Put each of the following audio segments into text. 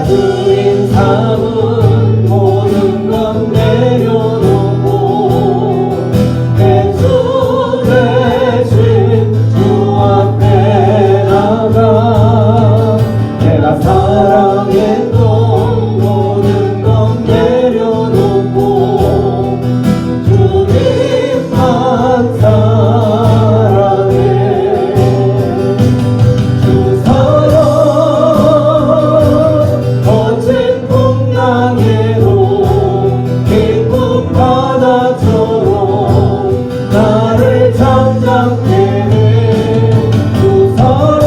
주인 삼은 모든 것 내려놓고 대수 대신 주 앞에 나가 내가 사랑했던 모든 것 내려놓고 주님만 사랑해. 주 사랑 거친 풍랑에도 기쁜 바다처럼 나를 잠잠케 해. 주 사랑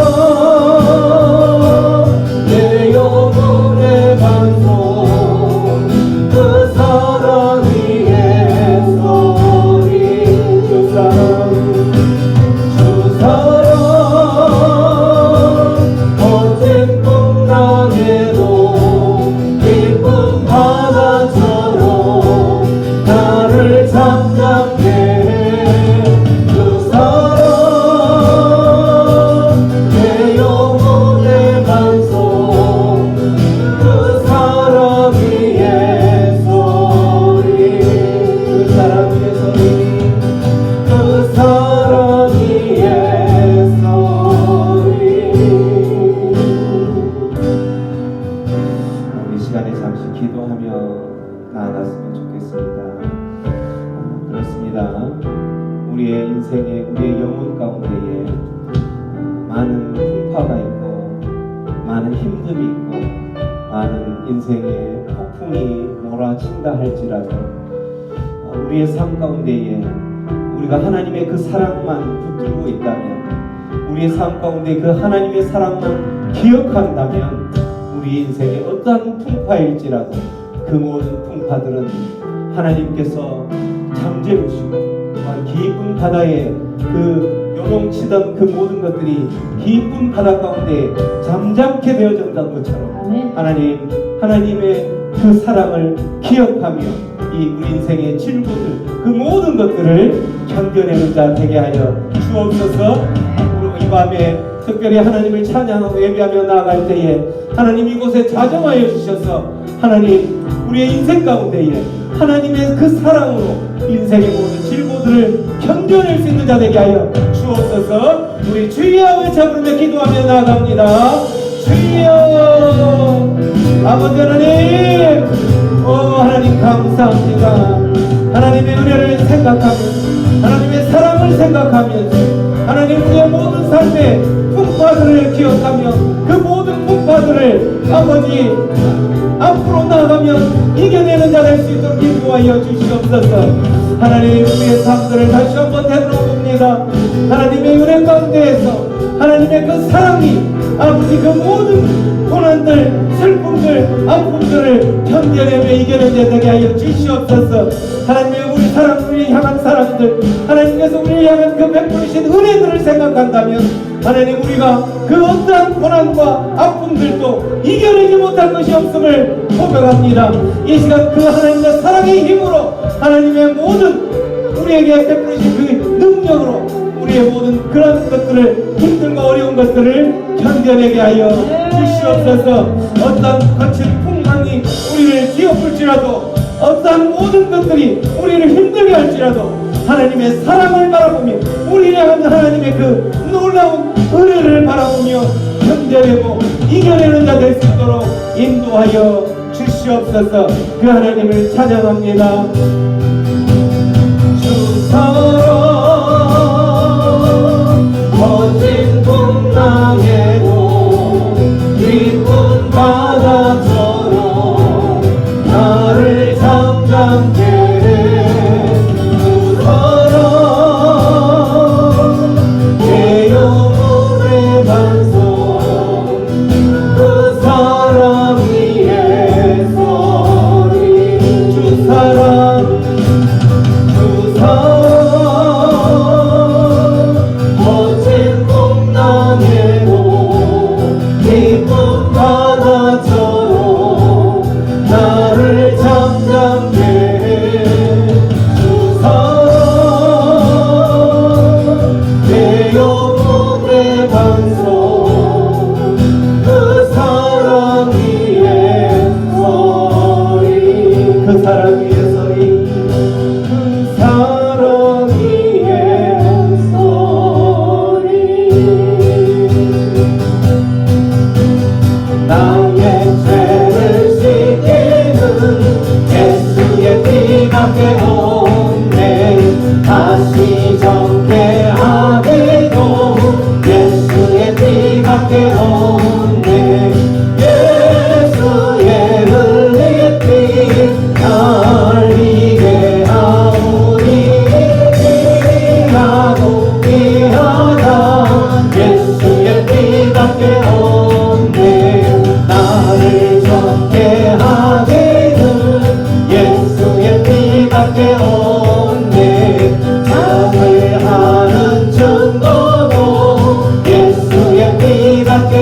내 영혼의 반석 그 사랑 위에 서리. 주 사랑 주 사랑 거친 풍랑에도 기쁜 바다처럼 나를 잠잠케 해. 주 사랑 내 영혼의 반석 그 사랑 위에 서리. 그 사랑 위에 서리. 그 사랑 위에 서리. 이 시간에 잠시 기도하며 나아갔으면 좋겠습니다. 그렇습니다. 우리의 인생에 우리의 영혼 가운데에 많은 풍파가 있고 많은 힘듦이 있고 많은 인생의 폭풍이 몰아친다 할지라도 우리의 삶 가운데에 우리가 하나님의 그 사랑만 붙들고 있다면 우리의 삶 가운데 그 하나님의 사랑만 기억한다면 우리 인생의 어떠한 풍파일지라도 그 모든 풍파들은 하나님께서 잠재우시고 또한 깊은 바다에 그 요동치던 그 모든 것들이 깊은 바다 가운데 잠잠케 되어졌던 것처럼 하나님의 그 사랑을 기억하며 이 우리 인생의 질고들 그 모든 것들을 견뎌내는 자 되게 하여 주옵소서. 이 밤에 특별히 하나님을 찬양하고 예배하며 나아갈 때에 하나님 이곳에 자정하여 주셔서 하나님 우리의 인생 가운데에 하나님의 그 사랑으로 인생의 모든 질고들을 견뎌낼 수 있는 자 되게 하여 주옵소서. 우리 주여 외쳐 부르며 기도하며 나아갑니다. 주여 아버지 하나님 하나님 감사합니다. 하나님의 은혜를 생각하면서 하나님의 사랑을 생각하면서 하나님 우리의 모든 삶의 풍파들을 기억하며 그 모든 풍파들을 아버지 앞으로 나아가면 이겨내는 자 될 수 있도록 인도하여 주시옵소서. 하나님 우리의 삶들을 다시 한번 되돌아봅니다. 하나님의 은혜 가운데에서 하나님의 그 사랑이 아버지 그 모든 고난들 슬픔들 아픔들을 견뎌내며 이겨내는 자 되게 하여 주시옵소서. 하나님의 우리 사람들을 향한 사람들 하나님께서 우리를 향한 그 베푸신 은혜들을 생각한다면 하나님 우리가 그 어떠한 고난과 아픔들도 이겨내지 못할 것이 없음을 고백합니다. 이 시간 그 하나님의 사랑의 힘으로 하나님의 모든 우리에게 베푸신 그 능력으로 우리의 모든 그런 것들을 힘들고 어려운 것들을 견뎌내게 하여 주시옵소서. 어떤 거친 풍랑이 우리를 뒤엎을지라도 어떠한 모든 것들이 우리를 힘들게 할지라도 하나님의 사랑을 바라보며 우리를 향한 하나님의 그 놀라운 은혜를 바라보며 견뎌내고 이겨내는 자 될 수 있도록 인도하여 주시옵소서. 그 하나님을 찬양합니다. 주 사랑 거친 풍랑에도 깊은 바다처럼 나를 잠잠케 해. 주 사랑 내 영혼의 반석 그 사랑 위에 서리. 주 사랑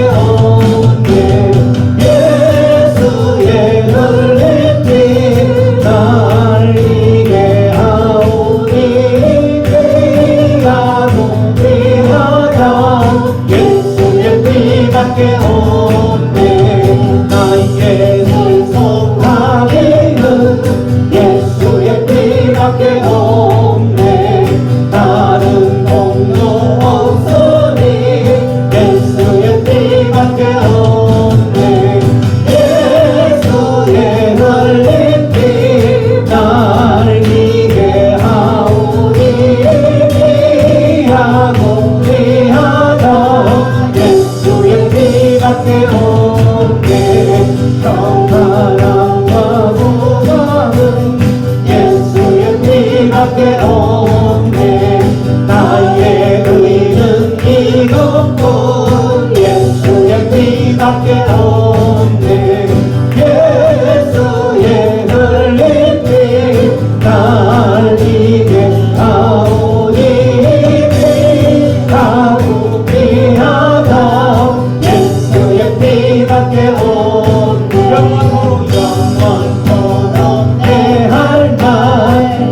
온 예수의 흘린 피 날리게 하오니 귀하고 귀하다 예수의 피밖에 없네 나의 슬픔하기는 예수의 피밖에 없네 다른 공로 없으니 예수의 피밖에 없네 예수의 흘린 피 날리게 하오니 귀하고 귀하다 예수의 피밖에 없네 평안함과 소망은 예수의 피밖에 없네 나의 의는 이것뿐 예수의 피밖에 없네 예수의 흘린 피 날리게 하오니 귀하고 귀하다 예수의 피밖에 없네 영원토록 내할 날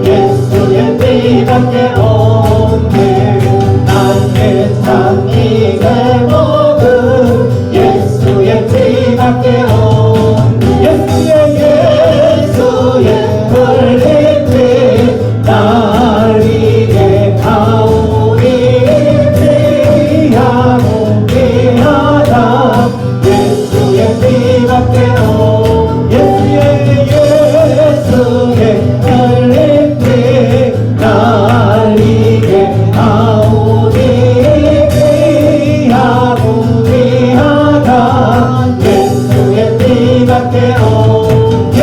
예수의 피밖에 없네 나의 참이 제목은 예수의 피밖에 없네 예수의 흘린 피 날리게 하오니 귀하고 귀하다 예수의 피밖에 없네 예수의 흘린 피 날리게 하오니 귀하고 귀하다 예수의 피밖에 없네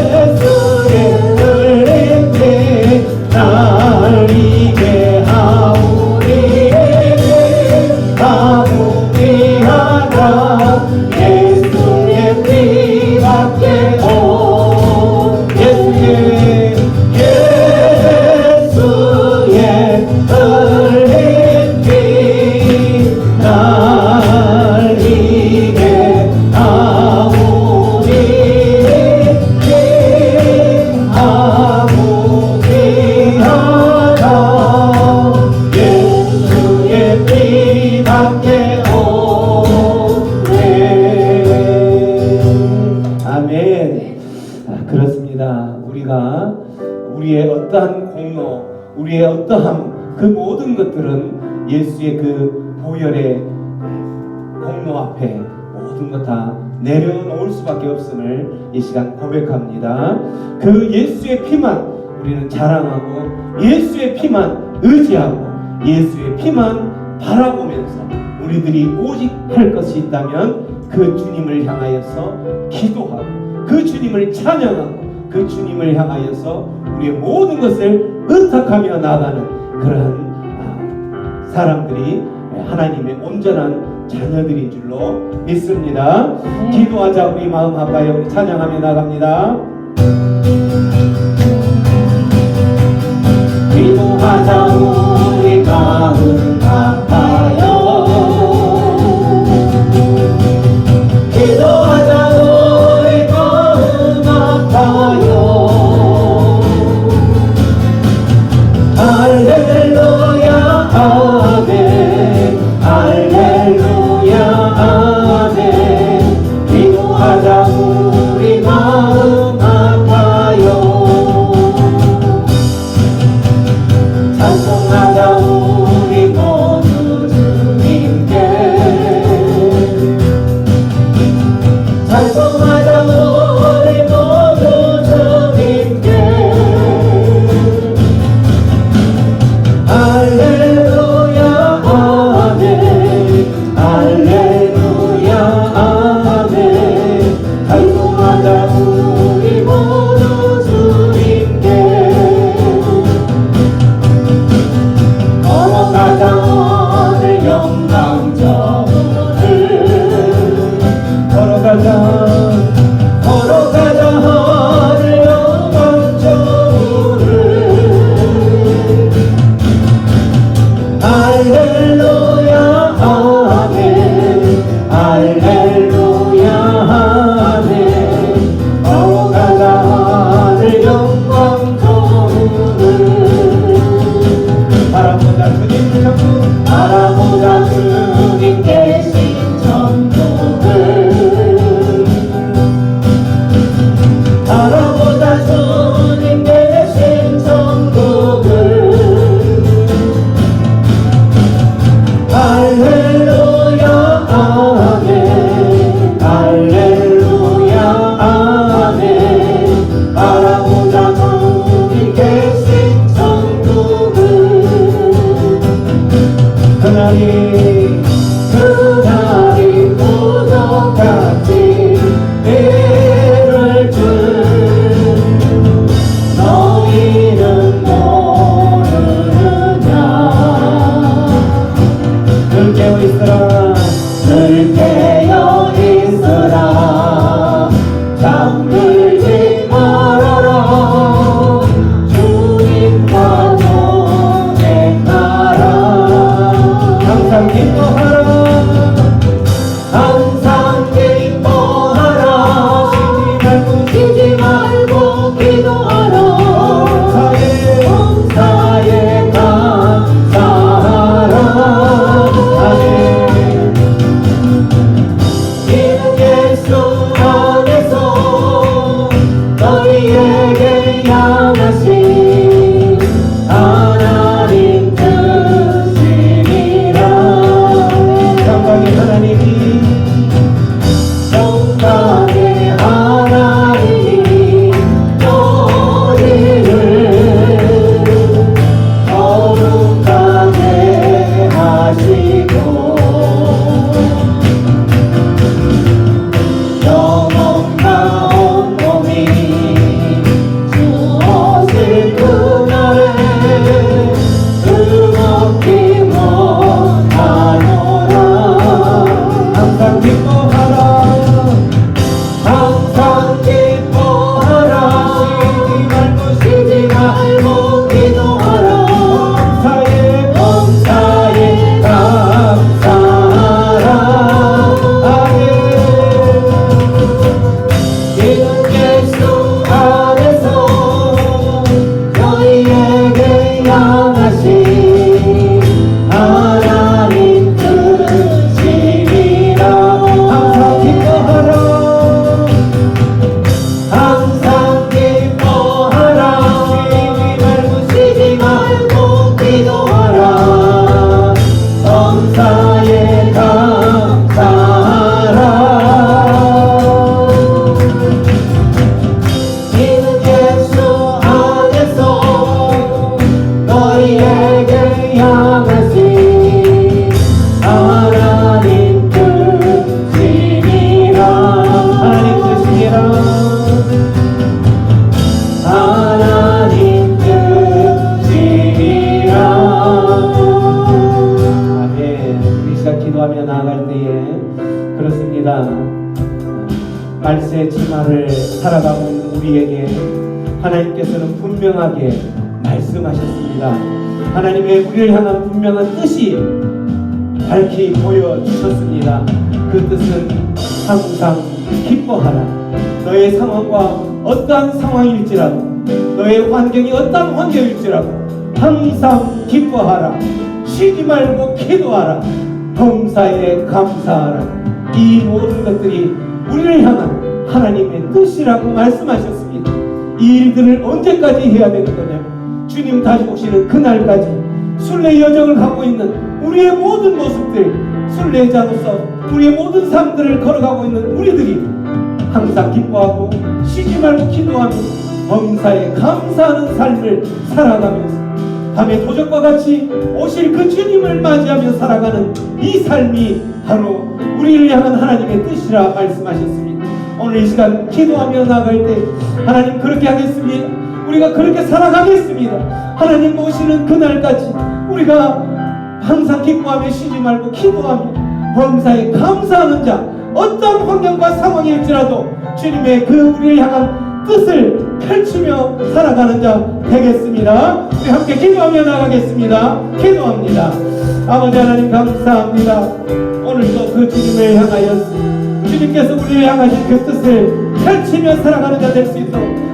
예수의 흘린 피 날리게 하오니 귀하고 귀하다 예수의 피밖에 없네 예수의 흘린 피 날리게 하오니 귀하고 귀하다 예수의 피밖에 없네 아멘 그렇습니다 우리가 우리의 어떠한 공로 우리의 어떠한 그 모든 것들은 예수의 그 보혈의 공로 앞에 모든 것 다 내려놓을 수밖에 없음을 이 시간 고백합니다. 그 예수의 피만 우리는 자랑하고 예수의 피만 의지하고 예수의 피만 바라보면서 우리들이 오직 할 것이 있다면 그 주님을 향하여서 기도하고 그 주님을 찬양하고 그 주님을 향하여서 우리의 모든 것을 의탁하며 나가는 그러한 사람들이 하나님의 온전한 자녀들인 줄로 믿습니다. 기도하자. 우리 마음 아파요. 우리 찬양하며 나갑니다. 기도하자. 우리 마음 아파요. 기도하자. 우리 마음 아파요. 할렐루야 아멘 할렐루야 아멘 기도하자. 우리 마음 아파요. 찬송하자. 우리 그렇습니다. 말세의 치마를 살아가고 있는 우리에게 하나님께서는 분명하게 말씀하셨습니다. 하나님의 우리를 향한 분명한 뜻이 밝히 보여주셨습니다. 그 뜻은 항상 기뻐하라. 너의 상황과 어떠한 상황일지라도, 너의 환경이 어떠한 환경일지라도 항상 기뻐하라. 쉬지 말고 기도하라. 범사에 감사하라. 이 모든 것들이 우리를 향한 하나님의 뜻이라고 말씀하셨습니다. 이 일들을 언제까지 해야 되는 거냐? 주님 다시 오시는 그날까지 순례 여정을 가고 있는 우리의 모든 모습들, 순례자로서 우리의 모든 삶들을 걸어가고 있는 우리들이 항상 기뻐하고 쉬지 말고 기도하며 범사에 감사하는 삶을 살아가면서 밤의 도적과 같이 오실 그 주님을 맞이하며 살아가는 이 삶이 바로 우리를 향한 하나님의 뜻이라 말씀하셨습니다. 오늘 이 시간 기도하며 나아갈 때 하나님 그렇게 하겠습니다. 우리가 그렇게 살아가겠습니다. 하나님 오시는 그날까지 우리가 항상 기뻐하며 쉬지 말고 기도하며 범사에 감사하는 자, 어떤 환경과 상황일지라도 주님의 그 우리를 향한 뜻을 펼치며 살아가는 자 되겠습니다. 우리 함께 기도하며 나가겠습니다. 기도합니다. 아버지 하나님 감사합니다. 오늘도 그 주님을 향하여 주님께서 우리를 향하신 그 뜻을 펼치며 살아가는 자 될 수 있도록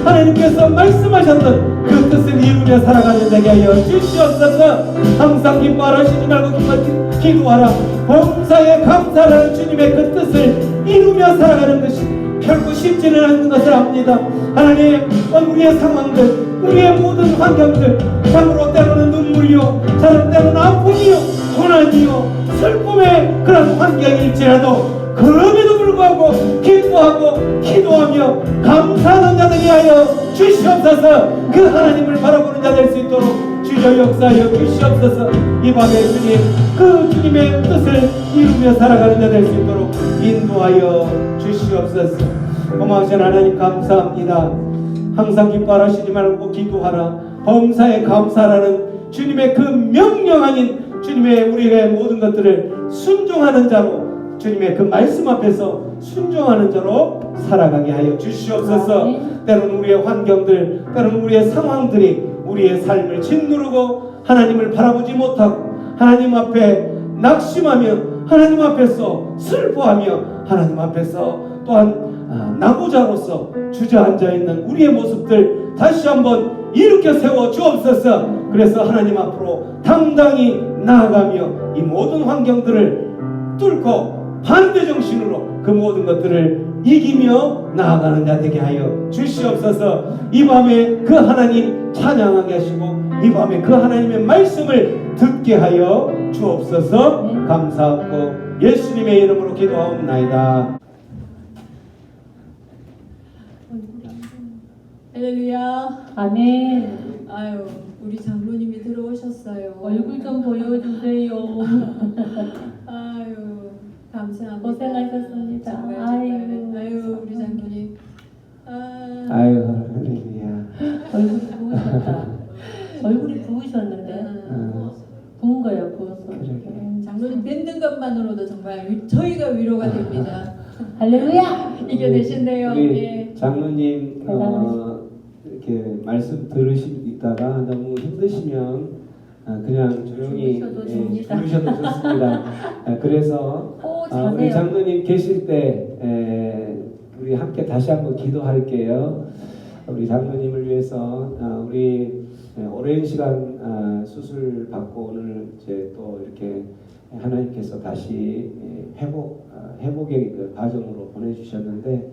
하나님께서 말씀하셨던 그 뜻을 이루며 살아가는 자게 하여 주시옵소서. 항상 기뻐하라. 쉬지 말고 기도하라. 범사에 감사하라는 주님의 그 뜻을 이루며 살아가는 것이 결코 쉽지는 않은 것을 압니다. 하나님, 우리의 상황들, 우리의 모든 환경들, 참으로 때로는 눈물이요, 때로는 아픔이요, 고난이요, 슬픔의 그런 환경일지라도 그럼에도 불구하고 기뻐하고 기도하며 감사하는 자들이 하여 주시옵소서. 그 하나님을 바라보는 자 될 수 있도록 주여 역사하여 주시옵소서. 이 밤에 주님, 그 주님의 뜻을 이루며 살아가는 자 될 수 있도록 인도하여 주시옵소서. 고마우신 하나님 감사합니다. 항상 기뻐하라. 쉬지 말고 기도하라. 범사에 감사하라는 주님의 그 명령 아닌 주님의 우리의 모든 것들을 순종하는 자로, 주님의 그 말씀 앞에서 순종하는 자로 살아가게 하여 주시옵소서. 때로는 우리의 환경들, 때로는 우리의 상황들이 우리의 삶을 짓누르고 하나님을 바라보지 못하고 하나님 앞에 낙심하며 하나님 앞에서 슬퍼하며 하나님 앞에서 또한 나고자로서 주저앉아 있는 우리의 모습들 다시 한번 일으켜 세워 주옵소서. 그래서 하나님 앞으로 당당히 나아가며 이 모든 환경들을 뚫고 반대 정신으로 그 모든 것들을 이기며 나아가는 자 되게 하여 주시옵소서. 이 밤에 그 하나님 찬양하게 하시고 이 밤에 그 하나님의 말씀을 듣게 하여 주옵소서. 감사하고 예수님의 이름으로 기도하옵나이다. 할렐루야. 아멘. 아유, 우리 장로님이 들어오셨어요. 얼굴 좀 보여주세요. 아유, 감사합니다. 고생하셨습니다. 정말. 아유, 우리 장로님. 아유 할렐루야. 얼굴이 부으셨다. 얼굴이 부으셨는데 부은 거야, 부었어. 장로님 뵙는 것만으로도 정말 저희가 위로가 됩니다. 할렐루야. 이겨내신대요. 우리 예. 장로님 이렇게 말씀 들으시다가 너무 힘드시면 그냥 조용히 주무셔도 됩니다. 주무셔도 좋습니다. 그래서 우리 장로님 계실 때 우리 함께 다시 한번 기도할게요. 우리 장로님을 위해서 우리 오랜 시간 수술 받고 오늘 이제 또 이렇게 하나님께서 다시 회복의 그 과정으로 보내주셨는데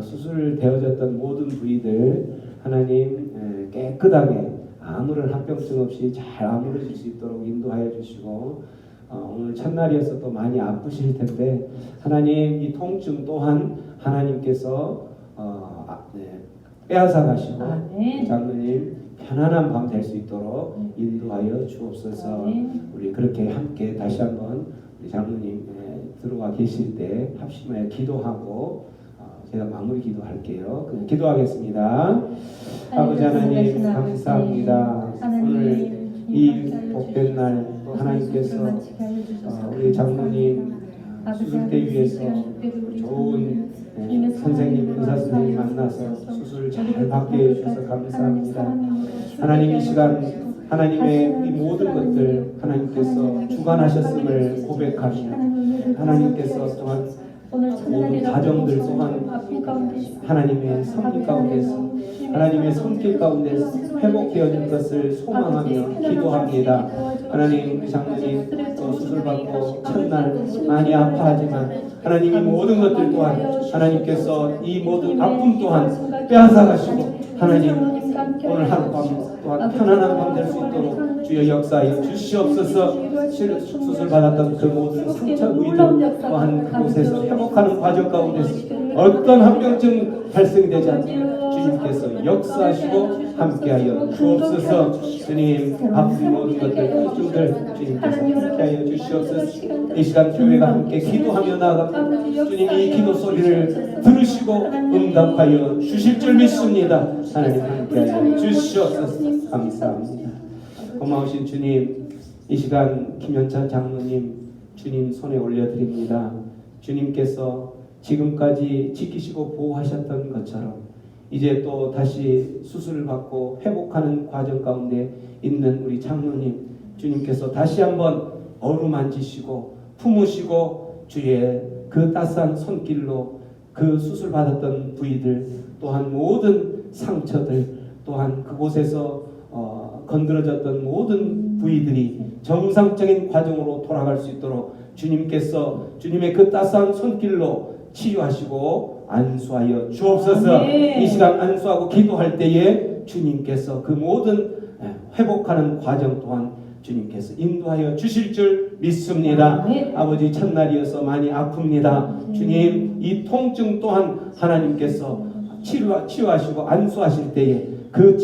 수술되어졌던 모든 부위들 하나님 깨끗하게 아무런 합병증 없이 잘 아물어질 수 있도록 인도하여 주시고 오늘 첫날이어서 또 많이 아프실 텐데 하나님 이 통증 또한 하나님께서 빼앗아 가시고 장로님 편안한 밤 될 수 있도록 인도하여 주옵소서. 우리 그렇게 함께 다시 한번 우리 장로님 들어와 계실 때 합심하여 기도하고 제가 마무리 기도할게요. 기도하겠습니다. 아버지 하나님 감사합니다. 오늘 이 복된 날 또 하나님께서 우리 장로님 수술대 위에서 좋은 선생님, 의사 선생님 만나서 수술 잘 받게 해주셔서 감사합니다. 하나님 이 시간 하나님의 이 모든 것들 하나님께서 주관하셨음을 고백하며 하나님께서 또한 모든 가정들 또한 하나님의 섭리 가운데서 하나님의 손길 가운데서 회복되어질 것을 소망하며 기도합니다. 하나님 우리 장로님 또 수술받고 첫날 많이 아파하지만 하나님 이 모든 것들 또한 하나님께서 이 모든 아픔 또한 빼앗아가시고 하나님 오늘 하룻밤 또한 편안한 밤 될 수 있도록 주여 역사하여 주시옵소서. 수술받았던 그 모든 상처 부위들 또한 그곳에서 회복하는 과정 가운데서 어떤 합병증 발생이 되지 않도록 주님께서 역사하시고 함께하여 주옵소서. 주님 아픈 모든 것들 걱정들 주님께서 함께하여 주시옵소서. 이 시간 교회가 함께 기도하며 나아갑니다. 주님 이 기도 소리를 들으시고 응답하여 주실 줄 믿습니다. 하나님 함께하여 주시옵소서. 감사합니다. 고마우신 주님 이 시간 김현찬 장로님 주님 손에 올려드립니다. 주님께서 지금까지 지키시고 보호하셨던 것처럼 이제 또 다시 수술을 받고 회복하는 과정 가운데 있는 우리 장로님 주님께서 다시 한번 어루만지시고 품으시고 주의 그 따스한 손길로 그 수술 받았던 부위들 또한 모든 상처들 또한 그곳에서 건드려졌던 모든 부위들이 정상적인 과정으로 돌아갈 수 있도록 주님께서 주님의 그 따스한 손길로 치유하시고 안수하여 주옵소서. 이 시간 안수하고 기도할 때에 주님께서 그 모든 회복하는 과정 또한 주님께서 인도하여 주실 줄 믿습니다. 아버지 첫날이어서 많이 아픕니다. 주님 이 통증 또한 하나님께서 치유하시고 안수하실 때에 그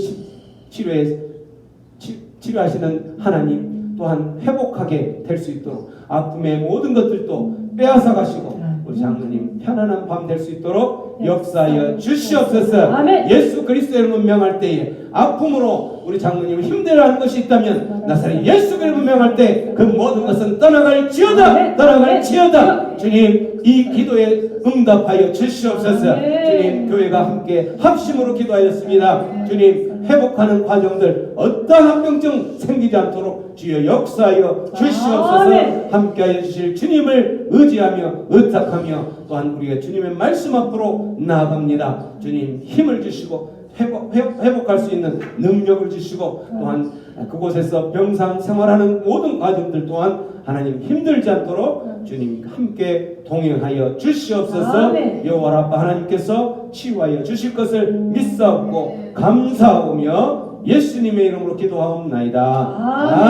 치료하시는 하나님 또한 회복하게 될 수 있도록 아픔의 모든 것들도 빼앗아 가시고 우리 장로님 편안한 밤 될 수 있도록 역사하여 주시옵소서. 예수 그리스도의 이름을 명할 때에 아픔으로 우리 장로님을 힘들어하는 것이 있다면 나사렛 예수 그리스도를 명할 때 그 모든 것은 떠나갈지어다 떠나갈지어다. 주님 이 기도에 응답하여 주시옵소서. 주님 교회가 함께 합심으로 기도하였습니다. 주님 회복하는 과정들 어떠한 합병증 생기지 않도록 주여 역사하여 주시옵소서. 함께하여 주실 주님을 의지하며 의탁하며 또한 우리가 주님의 말씀 앞으로 나아갑니다. 주님 힘을 주시고 회복할 수 있는 능력을 주시고 또한 그곳에서 병상 생활하는 모든 과정들 또한 하나님 힘들지 않도록 주님 함께 동행하여 주시옵소서. 여호와 아빠 하나님께서 치유하여 주실 것을 믿사옵고 감사하오며 예수님의 이름으로 기도하옵나이다.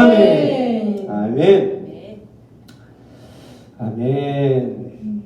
아멘. 아멘. 아멘.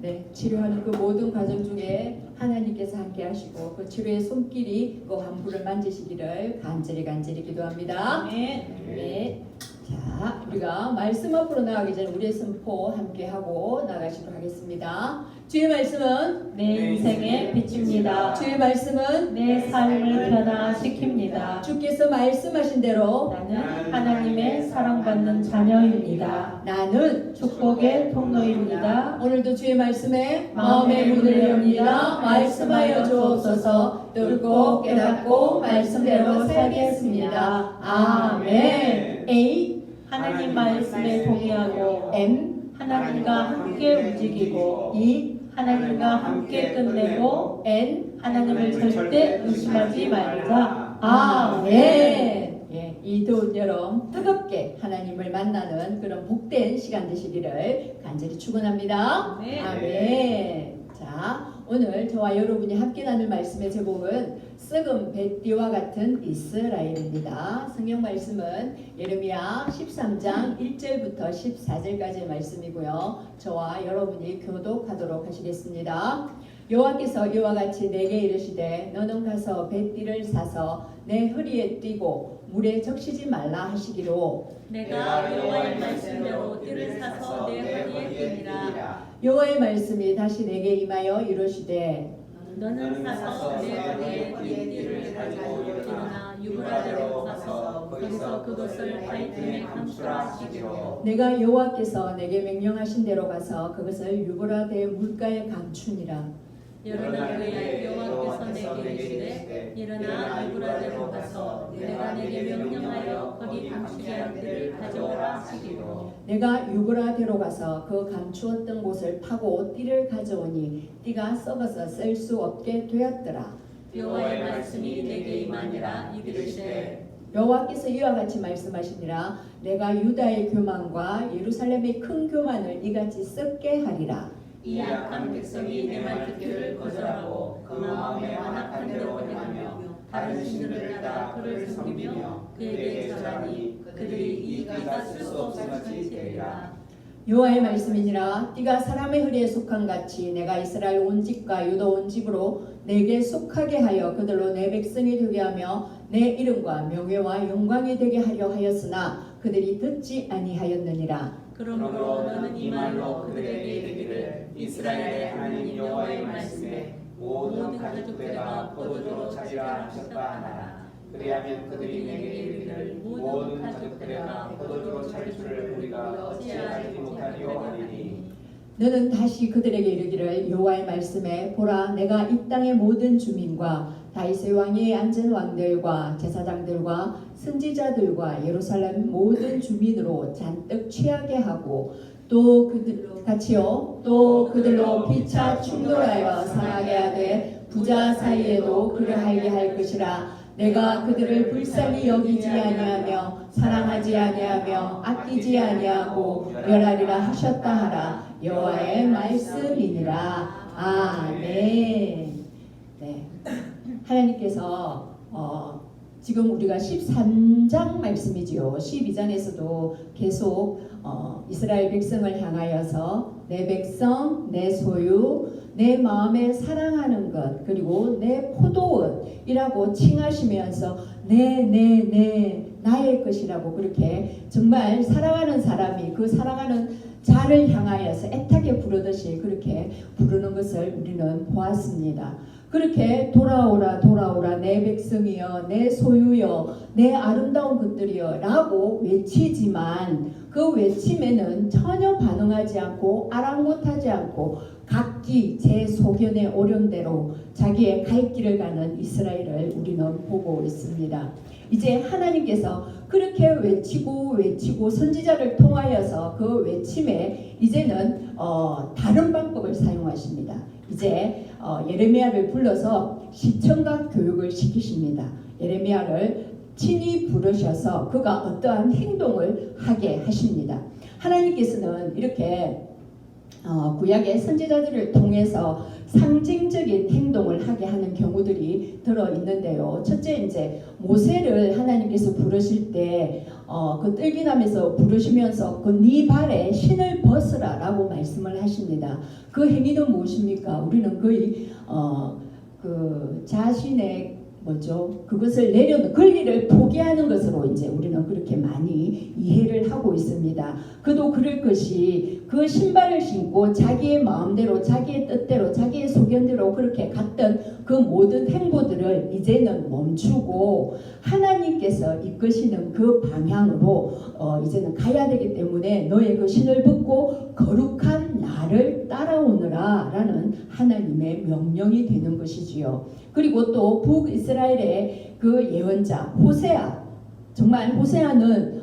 네, 치료하는 그 모든 과정 중에 하나님께서 함께 하시고 그 치료의 손길이 그 환부를 만지시기를 간절히 기도합니다. 네. 자, 우리가 말씀 앞으로 나가기 전에 우리의 선포 함께 하고 나가시도록 하겠습니다. 주의 말씀은 내 인생의 빛입니다. 주의 말씀은 내 삶을 변화시킵니다. 주께서 말씀하신 대로 나는 하나님의 사랑받는 자녀입니다. 나는 축복의 통로입니다. 오늘도 주의 말씀에 마음의 문을 엽니다. 말씀하여 주옵소서. 뚫고 깨닫고 말씀대로 살겠습니다. 아멘. A. 하나님 말씀에 동의하고 M. 하나님과 함께 움직이고 E. 하나님과 함께 끝내고 N. 하나님을 절대 의심하지 말자. 아멘. 예, 이 더운 여름 뜨겁게 하나님을 만나는 그런 복된 시간 되시기를 간절히 축원합니다. 아멘. 자, 오늘 저와 여러분이 함께 나눌 말씀의 제목은 썩은 뱃띠와 같은 이스라엘입니다. 성경 말씀은 예레미야 13장 1절부터 14절까지의 말씀이고요. 저와 여러분이 교독하도록 하시겠습니다. 여호와께서 이와 같이 내게 이르시되 너는 가서 뱃띠를 사서 내 허리에 띠고 물에 적시지 말라 하시기로 내가 여호와의 말씀대로 띠를 사서 내 허리에 띠니라. 여호와의 말씀이 다시 내게 임하여 이르시되 너는 사서 내 뒤에 띠를 가지고 일어나 유브라데로 가서 거기서 그것을 하이든에 감수라 하시기로. 내가 여호와께서 내게 명령하신 대로 가서 그것을 유브라데 물가에 감추니라. 일어나 그의 여호와께서 내게 이르시되 일어나 유브라데로 가서 내가 내게 명령하여 거기 감추게 한 띠를 가져오라 하시기로. 내가 유브라데로 가서 그 감추었던 곳을 파고 띠를 가져오니 띠가 썩어서 쓸 수 없게 되었더라. 여호와의 말씀이 내게 임하니라. 이르시되 여호와께서 이와 같이 말씀하시니라. 내가 유다의 교만과 예루살렘의 큰 교만을 이같이 썩게 하리라. 이 악한 백성이 내 말 듣기를 거절하고 그 마음에 완악한 대로 행하며 다른 신들을 따라 그를 섬기며 그에게 절하니 그들이 이 띠가 쓸 수 없을지 되리라. 여호와의 말씀이니라. 띠가 사람의 허리에 속한 같이 내가 이스라엘 온 집과 유다 온 집으로 내게 속하게 하여 그들로 내 백성이 되게 하며 내 이름과 명예와 영광이 되게 하려 하였으나 그들이 듣지 아니하였느니라. 그러므로 너는 이 말로 그들에게 이르기를 이스라엘의 하나님 여호와의 말씀에 모든 가족들과 포도주로 차리라 하셨다 하라. 그리하면 그들이 내게 이르기를 모든 가족들과 포도주로 차릴 줄을 우리가 어찌하지 못하리요 하리니. 너는 다시 그들에게 이르기를 여호와의 말씀에 보라 내가 이 땅의 모든 주민과 다윗의 왕위에 앉은 왕들과 제사장들과 선지자들과 예루살렘 모든 주민으로 잔뜩 취하게 하고 또 그들로 같이요 또 그들로 피차 충돌하여 상하게 하되 부자 사이에도 그러하게 할 것이라. 내가 그들을 불쌍히 여기지 아니하며 사랑하지 아니하며 아끼지 아니하고 멸하리라 하셨다 하라. 여호와의 말씀이니라. 아멘. 네. 하나님께서 지금 우리가 13장 말씀이지요. 12장에서도 계속 이스라엘 백성을 향하여서 내 백성, 내 소유, 내 마음에 사랑하는 것, 그리고 내 포도원이라고 칭하시면서 내 나의 것이라고 그렇게 정말 사랑하는 사람이 그 사랑하는 자를 향하여서 애타게 부르듯이 그렇게 부르는 것을 우리는 보았습니다. 그렇게 돌아오라 내 백성이여 내 소유여 내 아름다운 것들이여 라고 외치지만 그 외침에는 전혀 반응하지 않고 아랑곳하지 않고 각기 제 소견에 오른 대로 자기의 갈 길을 가는 이스라엘을 우리는 보고 있습니다. 이제 하나님께서 그렇게 외치고 선지자를 통하여서 그 외침에 이제는 다른 방법을 사용하십니다. 이제 예레미야를 불러서 시청각 교육을 시키십니다. 예레미야를 친히 부르셔서 그가 어떠한 행동을 하게 하십니다. 하나님께서는 이렇게 구약의 선지자들을 통해서 상징적인 행동을 하게 하는 경우들이 들어 있는데요. 첫째 이제 모세를 하나님께서 부르실 때 그 뜰기남에서 부르시면서 그 네 발에 신을 벗으라라고 말씀을 하십니다. 그 행위는 무엇입니까? 우리는 거의 그 자신의 그것을 내려놓는 권리를 포기하는 것으로 이제 우리는 그렇게 많이 이해를 하고 있습니다. 그도 그럴 것이 그 신발을 신고 자기의 마음대로 자기의 뜻대로 자기의 소견대로 그렇게 갔던 그 모든 행보들을 이제는 멈추고 하나님께서 이끄시는 그 방향으로 이제는 가야 되기 때문에 너의 그 신을 벗고 거룩한 나를 따라오느라 라는 하나님의 명령이 되는 것이지요. 그리고 또 북이스라엘의 그 예언자 호세아, 정말 호세아는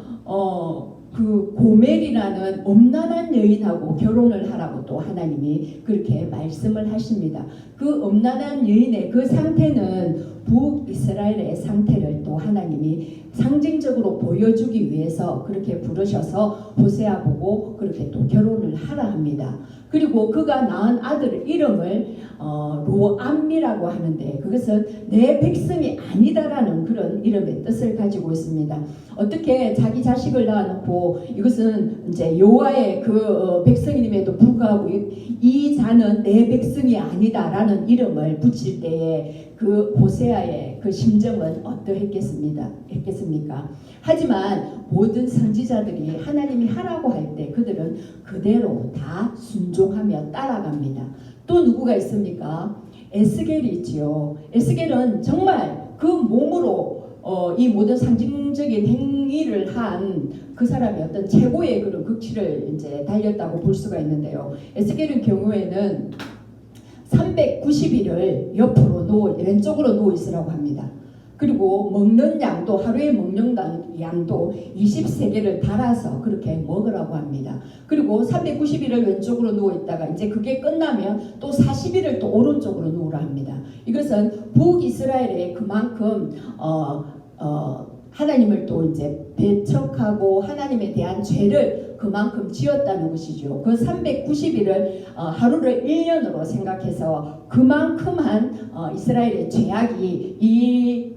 그 고멜이라는 엄난한 여인하고 결혼을 하라고 또 하나님이 그렇게 말씀을 하십니다. 그 엄난한 여인의 그 상태는 북이스라엘의 상태를 또 하나님이 상징적으로 보여주기 위해서 그렇게 부르셔서 호세아 보고 그렇게 또 결혼을 하라 합니다. 그리고 그가 낳은 아들 이름을 로암미라고 하는데 그것은 내 백성이 아니다라는 그런 이름의 뜻을 가지고 있습니다. 어떻게 자기 자식을 낳아놓고 이것은 이제 여호와의 그 백성임에도 불구하고 이 자는 내 백성이 아니다라는 이름을 붙일 때에 그 호세아의 그 심정은 어떠했겠습니까? 하지만 모든 선지자들이 하나님이 하라고 할 때 그들은 그대로 다 순종하며 따라갑니다. 또 누구가 있습니까? 에스겔이 있지요. 에스겔은 정말 그 몸으로 이 모든 상징적인 행위를 한 그 사람의 어떤 최고의 그런 극치를 이제 달렸다고 볼 수가 있는데요. 에스겔의 경우에는 390일을 옆으로 왼쪽으로 누워 있으라고 합니다. 그리고 먹는 양도 하루에 먹는 양도 20세겔을 달아서 그렇게 먹으라고 합니다. 그리고 390일을 왼쪽으로 누워 있다가 이제 그게 끝나면 또 40일을 또 오른쪽으로 누우라 합니다. 이것은 북이스라엘에 그만큼 하나님을 또 이제 배척하고 하나님에 대한 죄를 그만큼 지었다는 것이죠. 그 390일을 하루를 1년으로 생각해서 그만큼한 이스라엘의 죄악이 이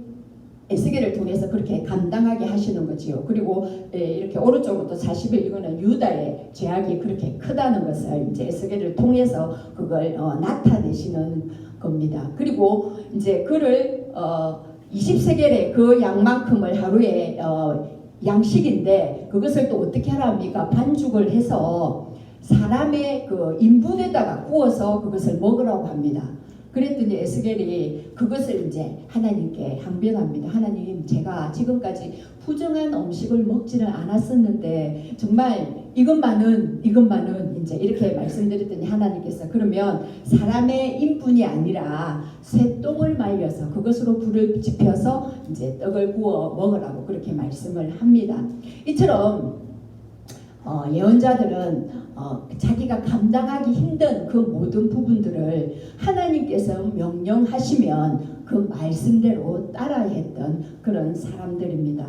에스겔을 통해서 그렇게 감당하게 하시는 거지요. 그리고 이렇게 오른쪽으로 또 40일 이거는 유다의 죄악이 그렇게 크다는 것을 이제 에스겔을 통해서 그걸 나타내시는 겁니다. 그리고 이제 그를 20세겔의 그 양만큼을 하루에 양식인데 그것을 또 어떻게 하라 합니까? 반죽을 해서 사람의 그 인분에다가 구워서 그것을 먹으라고 합니다. 그랬더니 에스겔이 그것을 이제 하나님께 항변합니다. 하나님, 제가 지금까지 부정한 음식을 먹지를 않았었는데 정말 이것만은 이제 이렇게 말씀드렸더니 하나님께서 그러면 사람의 인분이 아니라 쇠똥을 말려서 그것으로 불을 지펴서 이제 떡을 구워 먹으라고 그렇게 말씀을 합니다. 이처럼 예언자들은 자기가 감당하기 힘든 그 모든 부분들을 하나님께서 명령하시면 그 말씀대로 따라야 했던 그런 사람들입니다.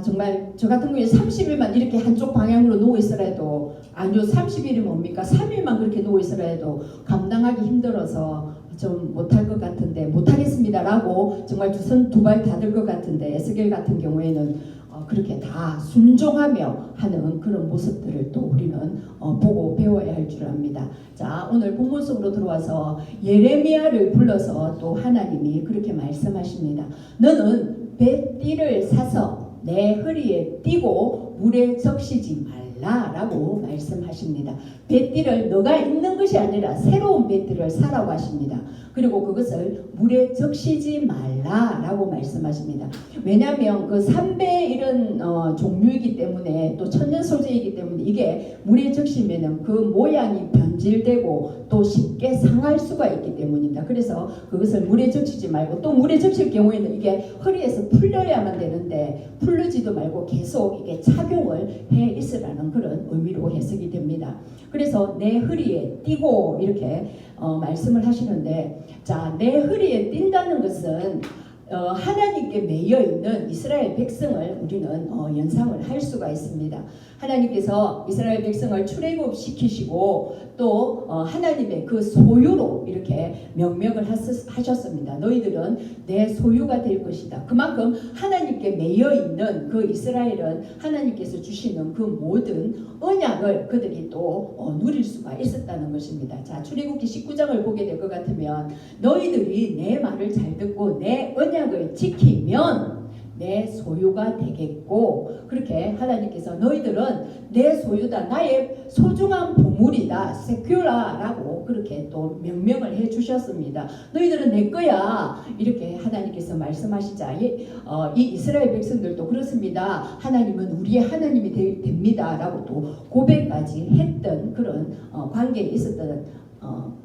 정말 저 같은 경우에 30일만 이렇게 한쪽 방향으로 누워 있으라도 아니요 30일이 뭡니까? 3일만 그렇게 누워 있으라도 감당하기 힘들어서 좀 못할 것 같은데 못하겠습니다 라고 정말 두 손 두 발 다 들 것 같은데 에스겔 같은 경우에는 그렇게 다 순종하며 하는 그런 모습들을 또 우리는 보고 배워야 할 줄 압니다. 자, 오늘 본문 속으로 들어와서 예레미야를 불러서 또 하나님이 그렇게 말씀하십니다. 너는 뱃띠를 사서 내 허리에 띠고 물에 적시지 말라라고 말씀하십니다. 뱃띠를 너가 입는 것이 아니라 새로운 뱃띠를 사라고 하십니다. 그리고 그것을 물에 적시지 말라라고 말씀하십니다. 왜냐하면 그 3배 이런 종류이기 때문에 또 천연 소재이기 때문에 이게 물에 적시면은 그 모양이 변질되고 또 쉽게 상할 수가 있기 때문입니다. 그래서 그것을 물에 적시지 말고 또 물에 적실 경우에는 이게 허리에서 풀려야만 되는데 풀르지도 말고 계속 이게 착용을 해 있으라는 그런 의미로 해석이 됩니다. 그래서 내 허리에 띠고 이렇게 말씀을 하시는데 자, 내 허리에 띈다는 것은 하나님께 매여 있는 이스라엘 백성을 우리는 연상을 할 수가 있습니다. 하나님께서 이스라엘 백성을 출애굽시키시고 또 하나님의 그 소유로 이렇게 명명을 하셨습니다. 너희들은 내 소유가 될 것이다. 그만큼 하나님께 매여 있는 그 이스라엘은 하나님께서 주시는 그 모든 언약을 그들이 또 누릴 수가 있었다는 것입니다. 자, 출애굽기 19장을 보게 될 것 같으면 너희들이 내 말을 잘 듣고 내 언약을 지키면 내 소유가 되겠고 그렇게 하나님께서 너희들은 내 소유다 나의 소중한 보물이다 세큐라라고 그렇게 또 명명을 해 주셨습니다. 너희들은 내 거야 이렇게 하나님께서 말씀하시자 이 이스라엘 백성들도 그렇습니다. 하나님은 우리의 하나님이 됩니다 라고 또 고백까지 했던 그런 관계에 있었던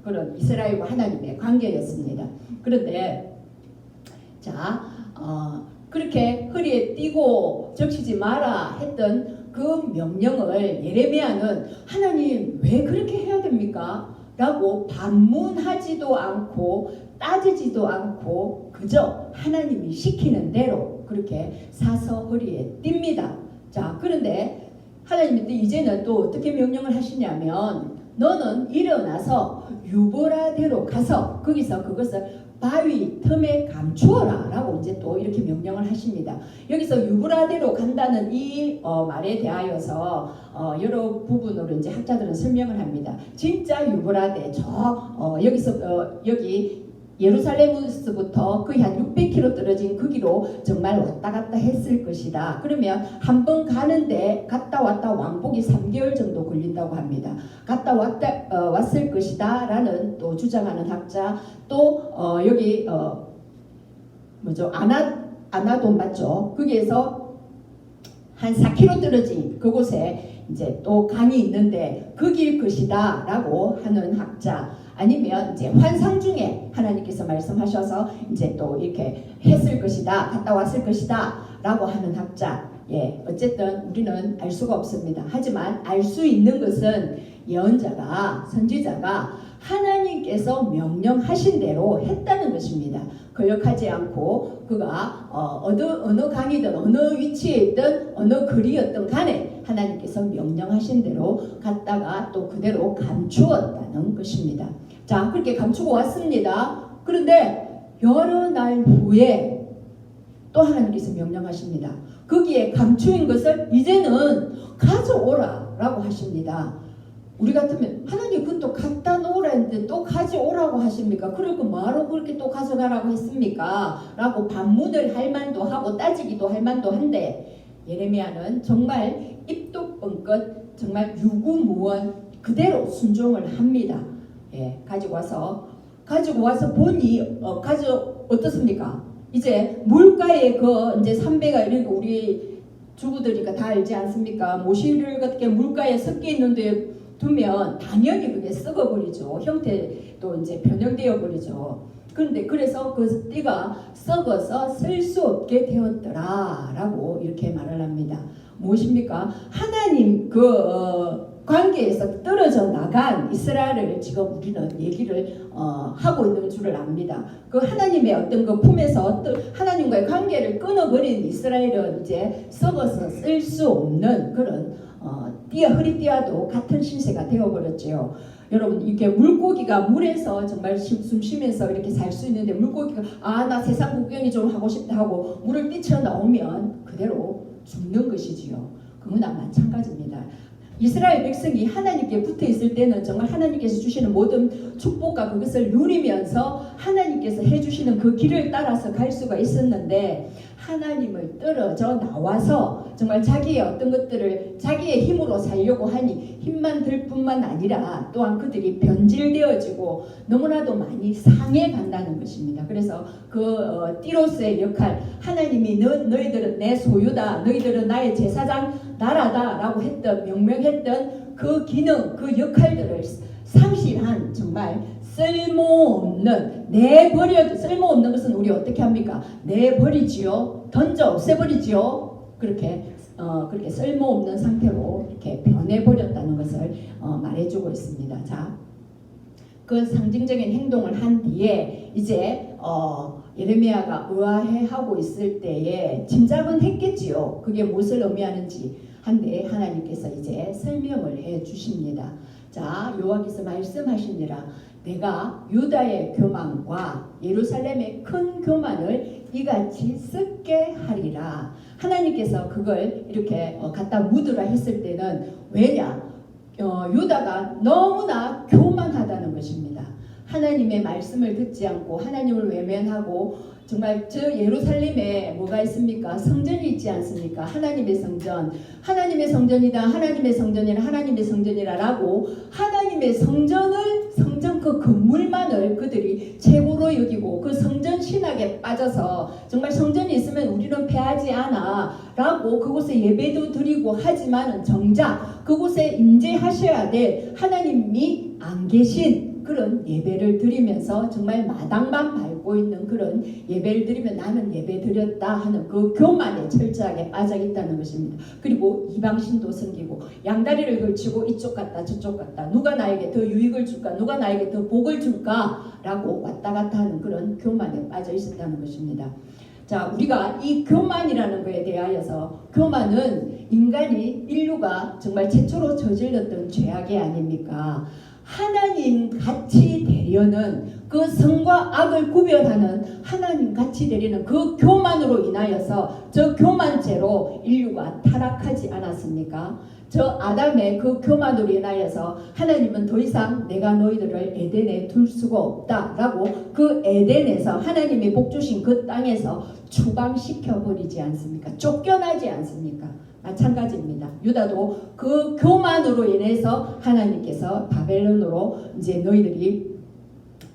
그런 이스라엘과 하나님의 관계였습니다. 그런데 자 그렇게 허리에 띠고 적시지 마라 했던 그 명령을 예레미야는 하나님 왜 그렇게 해야 됩니까? 라고 반문하지도 않고 따지지도 않고 그저 하나님이 시키는 대로 그렇게 사서 허리에 띱니다. 자, 그런데 하나님이 이제는 또 어떻게 명령을 하시냐면 너는 일어나서 유보라대로 가서 거기서 그것을 바위 틈에 감추어라 라고 이제 또 이렇게 명령을 하십니다. 여기서 유브라데로 간다는 이 말에 대하여서 여러 부분으로 이제 학자들은 설명을 합니다. 진짜 유브라데 여기서 여기 예루살렘으로부터 거의 한 600km 떨어진 거기로 정말 왔다 갔다 했을 것이다. 그러면 한 번 가는데 갔다 왔다 왕복이 3개월 정도 걸린다고 합니다. 갔다 왔다 왔을 것이다 라는 또 주장하는 학자, 또 여기 뭐죠, 아나돈 맞죠? 거기에서 한 4km 떨어진 그곳에 이제 또 강이 있는데 거길 것이다 라고 하는 학자, 아니면 이제 환상 중에 하나님께서 말씀하셔서 이제 또 이렇게 했을 것이다, 갔다 왔을 것이다 라고 하는 학자, 예, 어쨌든 우리는 알 수가 없습니다. 하지만 알 수 있는 것은 예언자가, 선지자가 하나님께서 명령하신 대로 했다는 것입니다. 거역하지 않고 그가 어느 강이든 어느 위치에 있든 어느 거리였든 간에 하나님께서 명령하신 대로 갔다가 또 그대로 감추었다는 것입니다. 자, 그렇게 감추고 왔습니다. 그런데 여러 날 후에 또 하나님께서 명령하십니다. 거기에 감추인 것을 이제는 가져오라 라고 하십니다. 우리 같으면 하나님 그것도 갖다 놓으라 했는데 또 가져오라고 하십니까? 그리고 뭐하러 그렇게 또 가져가라고 했습니까? 라고 반문을 할 만도 하고 따지기도 할 만도 한데, 예레미야는 정말 입도 뻥끗 정말 유구무원 그대로 순종을 합니다. 예, 가지고 와서 보니 어떻습니까? 이제 물가에 그 이제 삼배가 이렇게 우리 주부들이니까 다 알지 않습니까? 모시를 그렇게 물가에 섞여 있는데 두면 당연히 그게 썩어버리죠. 형태도 이제 변형되어 버리죠. 그런데 그래서 그 띠가 썩어서 쓸 수 없게 되었더라라고 이렇게 말을 합니다. 무엇입니까? 하나님 관계에서 떨어져 나간 이스라엘을 지금 우리는 얘기를 하고 있는 줄을 압니다. 그 하나님의 어떤 그 품에서 하나님과의 관계를 끊어버린 이스라엘은 이제 썩어서 쓸 수 없는 그런 허리띠와도 같은 신세가 되어버렸죠. 여러분, 이렇게 물고기가 물에서 정말 숨 쉬면서 이렇게 살 수 있는데, 물고기가 나 세상 구경이 좀 하고 싶다 하고 물을 뛰쳐나오면 그대로 죽는 것이지요. 그거나 마찬가지입니다. 이스라엘 백성이 하나님께 붙어 있을 때는 정말 하나님께서 주시는 모든 축복과 그것을 누리면서 하나님께서 해주시는 그 길을 따라서 갈 수가 있었는데, 하나님을 떨어져 나와서 정말 자기의 어떤 것들을 자기의 힘으로 살려고 하니 힘만 들 뿐만 아니라 또한 그들이 변질되어지고 너무나도 많이 상해간다는 것입니다. 그래서 그 띠로스의 역할, 하나님이 너희들은 내 소유다, 너희들은 나의 제사장 나라다 라고 명명했던 그 기능, 그 역할들을 상실한 정말 쓸모없는, 쓸모없는 것은 우리 어떻게 합니까? 내버리지요, 던져 없애버리지요. 그렇게 쓸모없는 상태로 이렇게 변해버렸다는 것을 말해주고 있습니다. 자, 그 상징적인 행동을 한 뒤에 이제 예레미야가 의아해하고 있을 때에 짐작은 했겠지요. 그게 무엇을 의미하는지 한데 하나님께서 이제 설명을 해 주십니다. 자, 여호와께서 말씀하시니라. 내가 유다의 교만과 예루살렘의 큰 교만을 이같이 썩게 하리라. 하나님께서 그걸 이렇게 갖다 묻으라 했을 때는 왜냐? 유다가 너무나 교만하다는 것입니다. 하나님의 말씀을 듣지 않고 하나님을 외면하고, 정말 저 예루살렘에 뭐가 있습니까? 성전이 있지 않습니까? 하나님의 성전, 하나님의 성전이다, 하나님의 성전이라, 하나님의 성전이라라고 하나님의 성전 그 건물만을 그들이 최고로 여기고 그 성전 신학에 빠져서 정말 성전이 있으면 우리는 패하지 않아 라고 그곳에 예배도 드리고, 하지만 정작 그곳에 임재하셔야 될 하나님이 안 계신 그런 예배를 드리면서 정말 마당만 밟고 있는 그런 예배를 드리면 나는 예배 드렸다 하는 그 교만에 철저하게 빠져 있다는 것입니다. 그리고 이방신도 섬기고 양다리를 걸치고 이쪽 갔다 저쪽 갔다, 누가 나에게 더 유익을 줄까, 누가 나에게 더 복을 줄까 라고 왔다 갔다 하는 그런 교만에 빠져 있었다는 것입니다. 자, 우리가 이 교만이라는 것에 대하여서, 교만은 인류가 정말 최초로 저질렀던 죄악이 아닙니까? 하나님 같이 되려는, 그 선과 악을 구별하는 하나님 같이 되려는 그 교만으로 인하여서 저 교만죄로 인류가 타락하지 않았습니까? 저 아담의 그 교만으로 인하여서 하나님은 더 이상 내가 너희들을 에덴에 둘 수가 없다라고 그 에덴에서 하나님이 복 주신 그 땅에서 추방시켜버리지 않습니까? 쫓겨나지 않습니까? 마찬가지입니다. 유다도 그 교만으로 인해서 하나님께서 바벨론으로 이제 너희들이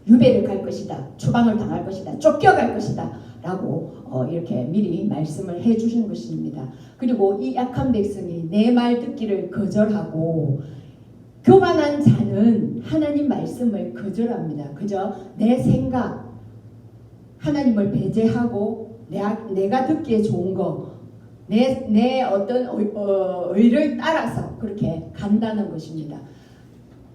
유배를 갈 것이다, 추방을 당할 것이다, 쫓겨갈 것이다 라고 이렇게 미리 말씀을 해주신 것입니다. 그리고 이 약한 백성이 내 말 듣기를 거절하고 교만한 자는 하나님 말씀을 거절합니다. 그저 내 생각, 하나님을 배제하고 내가 듣기에 좋은 거, 내 어떤 의를 따라서 그렇게 간다는 것입니다.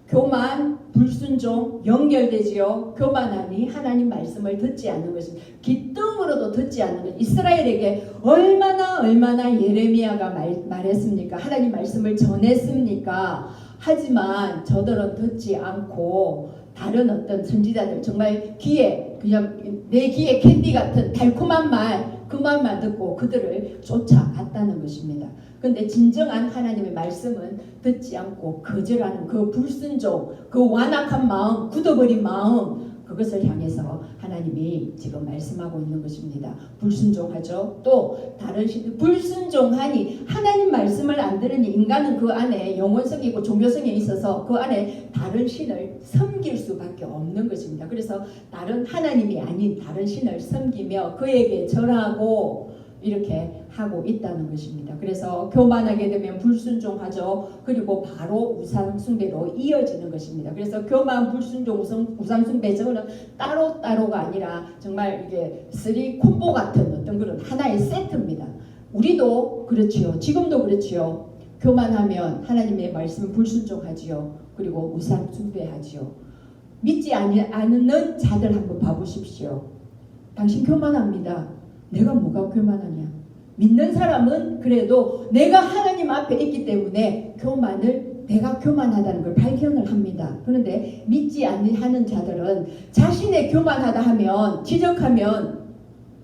교만, 불순종 연결되지요. 교만하니 하나님 말씀을 듣지 않는 것입니다. 기뜸으로도 듣지 않는 것. 이스라엘에게 얼마나 예레미야가 말했습니까? 하나님 말씀을 전했습니까? 하지만 저들은 듣지 않고 다른 어떤 선지자들 정말 귀에 그냥 내 귀에 캔디 같은 달콤한 말, 그 말만 듣고 그들을 쫓아갔다는 것입니다. 그런데 진정한 하나님의 말씀은 듣지 않고 거절하는 그 불순종, 그 완악한 마음, 굳어버린 마음, 그것을 향해서 하나님이 지금 말씀하고 있는 것입니다. 불순종하죠. 또 다른 불순종하니 하나님 말씀을 안 들으니 인간은 그 안에 영혼성이 있고 종교성이 있어서 그 안에 다른 신을 섬길 수밖에 없는 것입니다. 그래서 다른 하나님이 아닌 다른 신을 섬기며 그에게 절하고 이렇게 하고 있다는 것입니다. 그래서 교만하게 되면 불순종하죠. 그리고 바로 우상숭배로 이어지는 것입니다. 그래서 교만, 불순종, 우상숭배 저는 따로따로가 아니라 정말 이게 3 콤보 같은 어떤 그런 하나의 세트입니다. 우리도 그렇지요. 지금도 그렇지요. 교만하면 하나님의 말씀을 불순종하지요. 그리고 우상숭배하지요. 믿지 않는 자들 한번 봐보십시오. 당신 교만합니다. 내가 뭐가 교만하냐? 믿는 사람은 그래도 내가 하나님 앞에 있기 때문에 내가 교만하다는 걸 발견을 합니다. 그런데 믿지 않는 자들은 자신의 교만하다 하면 지적하면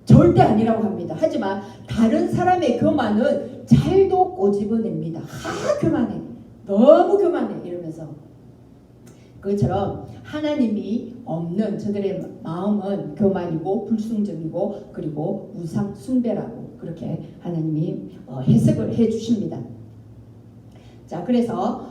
절대 아니라고 합니다. 하지만 다른 사람의 교만은 잘도 꼬집어냅니다. 교만해. 너무 교만해. 이러면서 그것처럼 하나님이 없는 저들의 마음은 교만이고 불순종이고 그리고 우상 숭배라고 그렇게 하나님이 해석을 해주십니다. 자, 그래서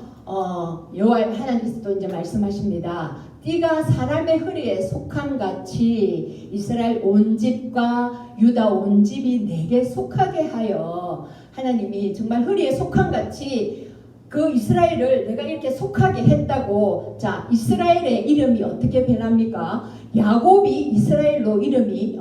여호와 하나님께서도 이제 말씀하십니다. 띠가 사람의 허리에 속함 같이 이스라엘 온 집과 유다 온 집이 내게 속하게 하여, 하나님이 정말 허리에 속함 같이 그 이스라엘을 내가 이렇게 속하게 했다고. 자, 이스라엘의 이름이 어떻게 변합니까? 야곱이 이스라엘로 이름이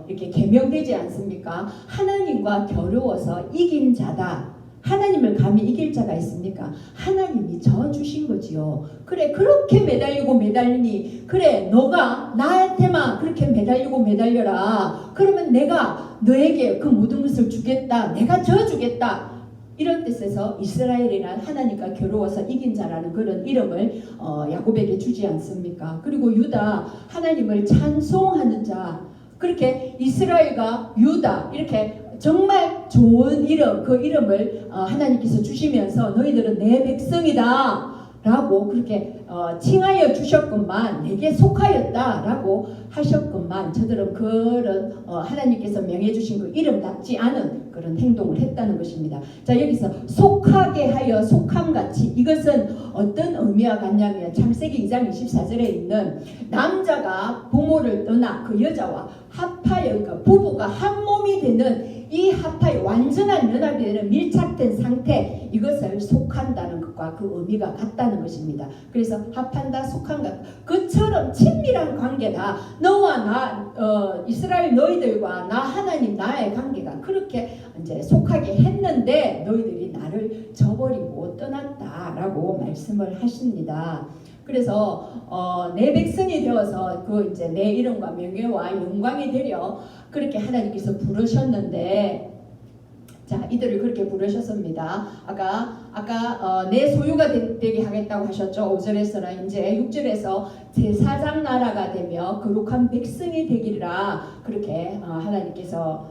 이렇게 개명되지 않습니까? 하나님과 겨루어서 이긴 자다. 하나님을 감히 이길 자가 있습니까? 하나님이 저 주신 거지요. 그래, 그렇게 매달리니, 그래, 너가 나한테만 그렇게 매달려라. 그러면 내가 너에게 그 모든 것을 주겠다. 내가 저 주겠다. 이런 뜻에서 이스라엘이란 하나님과 겨루어서 이긴 자라는 그런 이름을 야곱에게 주지 않습니까? 그리고 유다, 하나님을 찬송하는 자. 그렇게 이스라엘과 유다 이렇게 정말 좋은 이름, 그 이름을 하나님께서 주시면서 너희들은 내 백성이다 라고 그렇게 칭하여 주셨건만, 내게 속하였다 라고 하셨건만, 저들은 그런 하나님께서 명해주신 그 이름답지 않은 그런 행동을 했다는 것입니다. 자, 여기서 속하게 하여 속함같이, 이것은 어떤 의미와 같냐면 창세기 2장 24절에 있는 남자가 부모를 떠나 그 여자와 합하여, 그러니까 부부가 한 몸이 되는 이 합하여 완전한 연합이 되는 밀착된 상태, 이것을 속한다는 것과 그 의미가 같다는 것입니다. 그래서 합한다, 속한다, 그처럼 친밀한 관계다. 너와 나, 이스라엘 너희들과 나 하나님 나의 관계가 그렇게 이제 속하게 했는데 너희들이 나를 저버리고 떠났다라고 말씀을 하십니다. 그래서 내 백성이 되어서 그 이제 내 이름과 명예와 영광이 되려 그렇게 하나님께서 부르셨는데, 자, 이들을 그렇게 부르셨습니다. 아까 내 소유가 되게 하겠다고 하셨죠. 5절에서는 이제 6절에서 제사장 나라가 되며 거룩한 백성이 되기라 그렇게 하나님께서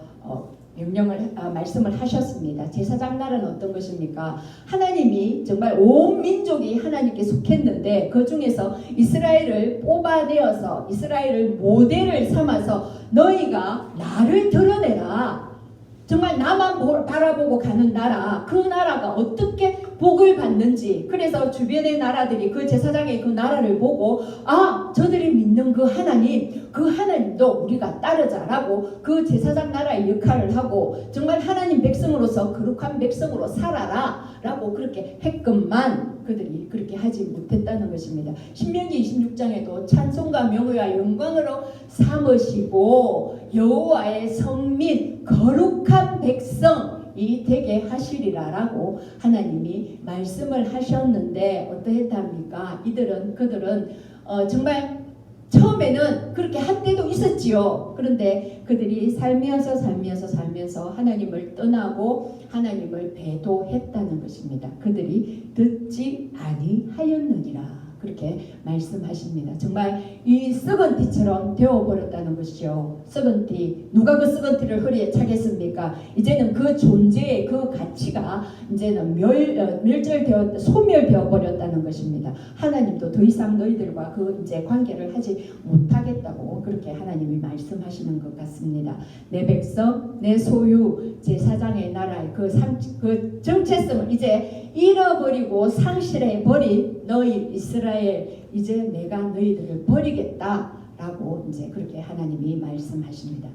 말씀을 하셨습니다. 제사장 나라는 어떤 것입니까? 하나님이 정말 온 민족이 하나님께 속했는데 그 중에서 이스라엘을 뽑아내어서 이스라엘을 모델을 삼아서 너희가 나를 드러내라. 정말 나만 바라보고 가는 나라, 그 나라가 어떻게 복을 받는지. 그래서 주변의 나라들이 그 제사장의 그 나라를 보고 아, 저들이 믿는 그 하나님도 우리가 따르자라고 그 제사장 나라의 역할을 하고 정말 하나님 백성으로서 거룩한 백성으로 살아라 라고 그렇게 했건만 그들이 그렇게 하지 못했다는 것입니다. 신명기 26장에도 찬송과 명예와 영광으로 삼으시고 여호와의 성민 거룩한 백성이 되게 하시리라라고 하나님이 말씀을 하셨는데 어떠했답니까? 그들은 정말 처음에는 그렇게 한 때도 있었지요. 그런데 그들이 살면서 하나님을 떠나고 하나님을 배도했다는 것입니다. 그들이 듣지 아니하였느니라. 그렇게 말씀하십니다. 정말 이 썩은 티처럼 되어버렸다는 것이죠. 썩은 티. 누가 그 썩은 티를 허리에 차겠습니까? 이제는 그 존재의 그 가치가 이제는 소멸되어 버렸다는 것입니다. 하나님도 더 이상 너희들과 그 이제 관계를 하지 못하겠다고 그렇게 하나님이 말씀하시는 것 같습니다. 내 백성, 내 소유, 제사장의 나라의 그 정체성을 이제 잃어버리고 상실해 버린 너희 이스라엘, 이제 내가 너희들을 버리겠다라고 이제 그렇게 하나님이 말씀하십니다.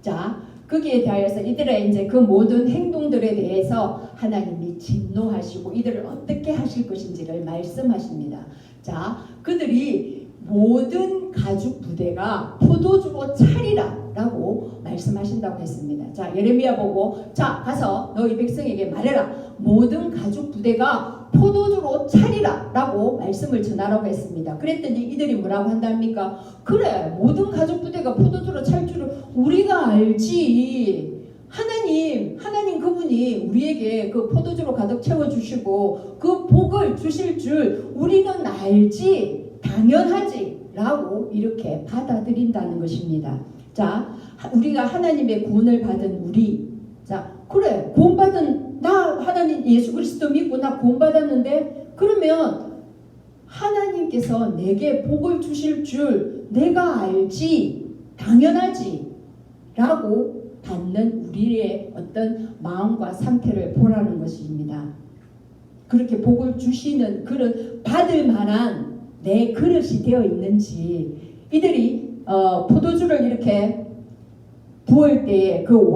자, 거기에 대하여서 이들의 이제 그 모든 행동들에 대해서 하나님이 진노하시고 이들을 어떻게 하실 것인지를 말씀하십니다. 자, 그들이 모든 가죽 부대가 포도주로 차리라 라고 말씀하신다고 했습니다. 자, 예레미야 보고 자, 가서 너희 백성에게 말해라. 모든 가죽 부대가 포도주로 차리라 라고 말씀을 전하라고 했습니다. 그랬더니 이들이 뭐라고 한답니까? 그래, 모든 가죽 부대가 포도주로 찰 줄을 우리가 알지. 하나님 그분이 우리에게 그 포도주로 가득 채워주시고 그 복을 주실 줄 우리는 알지. 당연하지 라고 이렇게 받아들인다는 것입니다. 자, 우리가 하나님의 구원을 받은 우리, 자, 그래, 구원받은 나 하나님 예수 그리스도 믿고 나 구원받았는데 그러면 하나님께서 내게 복을 주실 줄 내가 알지, 당연하지 라고 받는 우리의 어떤 마음과 상태를 보라는 것입니다. 그렇게 복을 주시는 그런 받을 만한 내 그릇이 되어 있는지. 이들이 포도주를 이렇게 부을 때에 그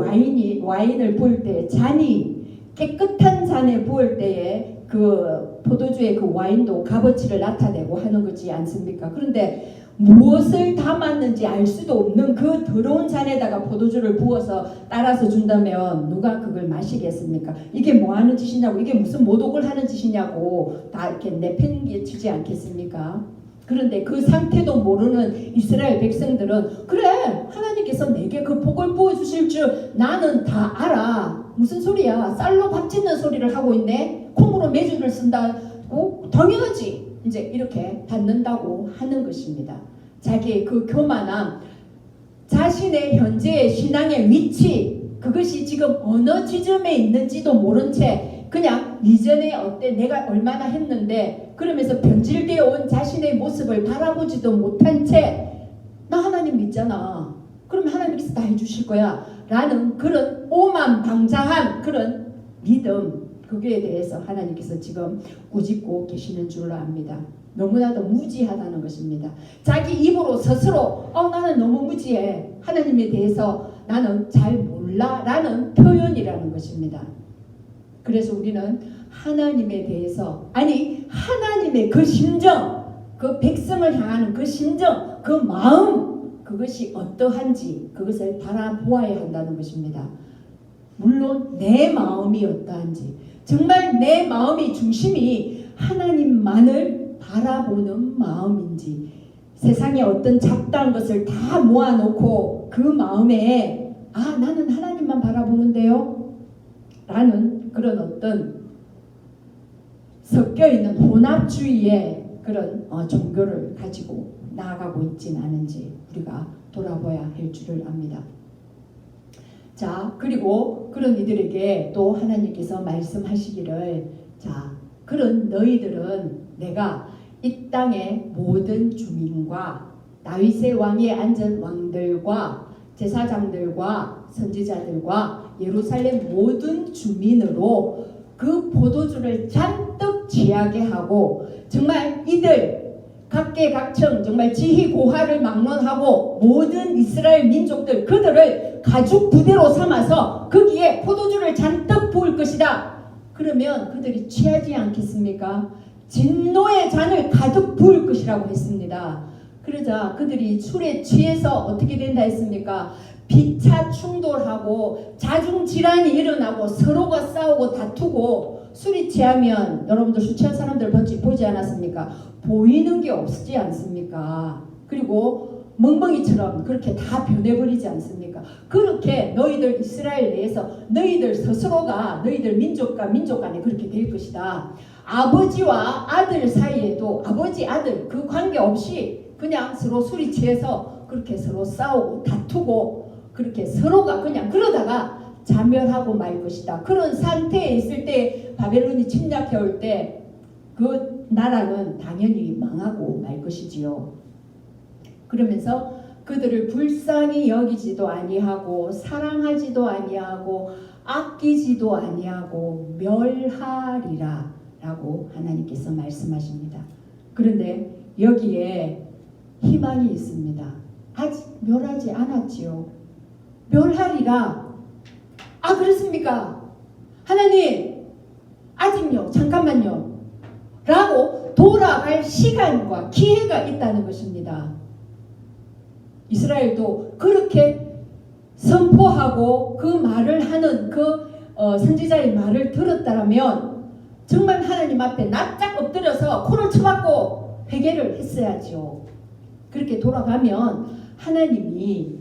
와인을 부을 때에 잔이 깨끗한 잔에 부을 때에 그 포도주의 그 와인도 값어치를 나타내고 하는 거지 않습니까? 그런데 무엇을 담았는지 알 수도 없는 그 더러운 잔에다가 포도주를 부어서 따라서 준다면 누가 그걸 마시겠습니까? 이게 뭐 하는 짓이냐고, 이게 무슨 모독을 하는 짓이냐고 다 이렇게 내팽개치지 않겠습니까? 그런데 그 상태도 모르는 이스라엘 백성들은 그래, 하나님께서 내게 그 복을 부어주실 줄 나는 다 알아. 무슨 소리야? 쌀로 밥 짓는 소리를 하고 있네. 콩으로 메주를 쓴다고? 당연하지. 이제 이렇게 받는다고 하는 것입니다. 자기의 그 교만함, 자신의 현재의 신앙의 위치, 그것이 지금 어느 지점에 있는지도 모른 채 그냥 이전에 어때 내가 얼마나 했는데 그러면서 변질되어 온 자신의 모습을 바라보지도 못한 채 나 하나님 믿잖아. 그럼 하나님께서 다 해주실 거야 라는 그런 오만방자한 그런 믿음, 거기에 대해서 하나님께서 지금 꾸짖고 계시는 줄로 압니다. 너무나도 무지하다는 것입니다. 자기 입으로 스스로 나는 너무 무지해, 하나님에 대해서 나는 잘 몰라 라는 표현이라는 것입니다. 그래서 우리는 하나님에 대해서, 아니 하나님의 그 심정, 그 백성을 향하는 그 심정, 그 마음, 그것이 어떠한지 그것을 바라보아야 한다는 것입니다. 물론 내 마음이 어떠한지, 정말 내 마음이 중심이 하나님만을 바라보는 마음인지, 세상에 어떤 잡다한 것을 다 모아놓고 그 마음에 나는 하나님만 바라보는데요 라는 그런 어떤 섞여있는 혼합주의의 그런 종교를 가지고 나아가고 있지는 않은지 우리가 돌아봐야 할 줄을 압니다. 자, 그리고 그런 이들에게 또 하나님께서 말씀하시기를, 자, 그런 너희들은 내가 이 땅의 모든 주민과 다윗의 왕위에 앉은 왕들과 제사장들과 선지자들과 예루살렘 모든 주민으로 그 포도주를 잔뜩 취하게 하고, 정말 이들 각계각층 정말 지휘고하를 막론하고 모든 이스라엘 민족들 그들을 가죽 부대로 삼아서 거기에 포도주를 잔뜩 부을 것이다. 그러면 그들이 취하지 않겠습니까? 진노의 잔을 가득 부을 것이라고 했습니다. 그러자 그들이 술에 취해서 어떻게 된다 했습니까? 피차 충돌하고 자중질환이 일어나고 서로가 싸우고 다투고, 술이 취하면 여러분들 술 취한 사람들 보지 않았습니까? 보이는 게 없지 않습니까? 그리고 멍멍이처럼 그렇게 다 변해버리지 않습니까? 그렇게 너희들 이스라엘 내에서 너희들 스스로가 너희들 민족과 민족 간에 그렇게 될 것이다. 아버지와 아들 사이에도 아버지 아들 그 관계없이 그냥 서로 술이 취해서 그렇게 서로 싸우고 다투고 그렇게 서로가 그냥 그러다가 자멸하고 말 것이다. 그런 상태에 있을 때 바벨론이 침략해 올 때 그 나라는 당연히 망하고 말 것이지요. 그러면서 그들을 불쌍히 여기지도 아니하고 사랑하지도 아니하고 아끼지도 아니하고 멸하리라 라고 하나님께서 말씀하십니다. 그런데 여기에 희망이 있습니다. 아직 멸하지 않았지요. 멸하리라. 아, 그렇습니까? 하나님 아직요, 잠깐만요 라고 돌아갈 시간과 기회가 있다는 것입니다. 이스라엘도 그렇게 선포하고 그 말을 하는 그 선지자의 말을 들었다면 정말 하나님 앞에 납작 엎드려서 코를 쳐박고 회개를 했어야죠. 그렇게 돌아가면 하나님이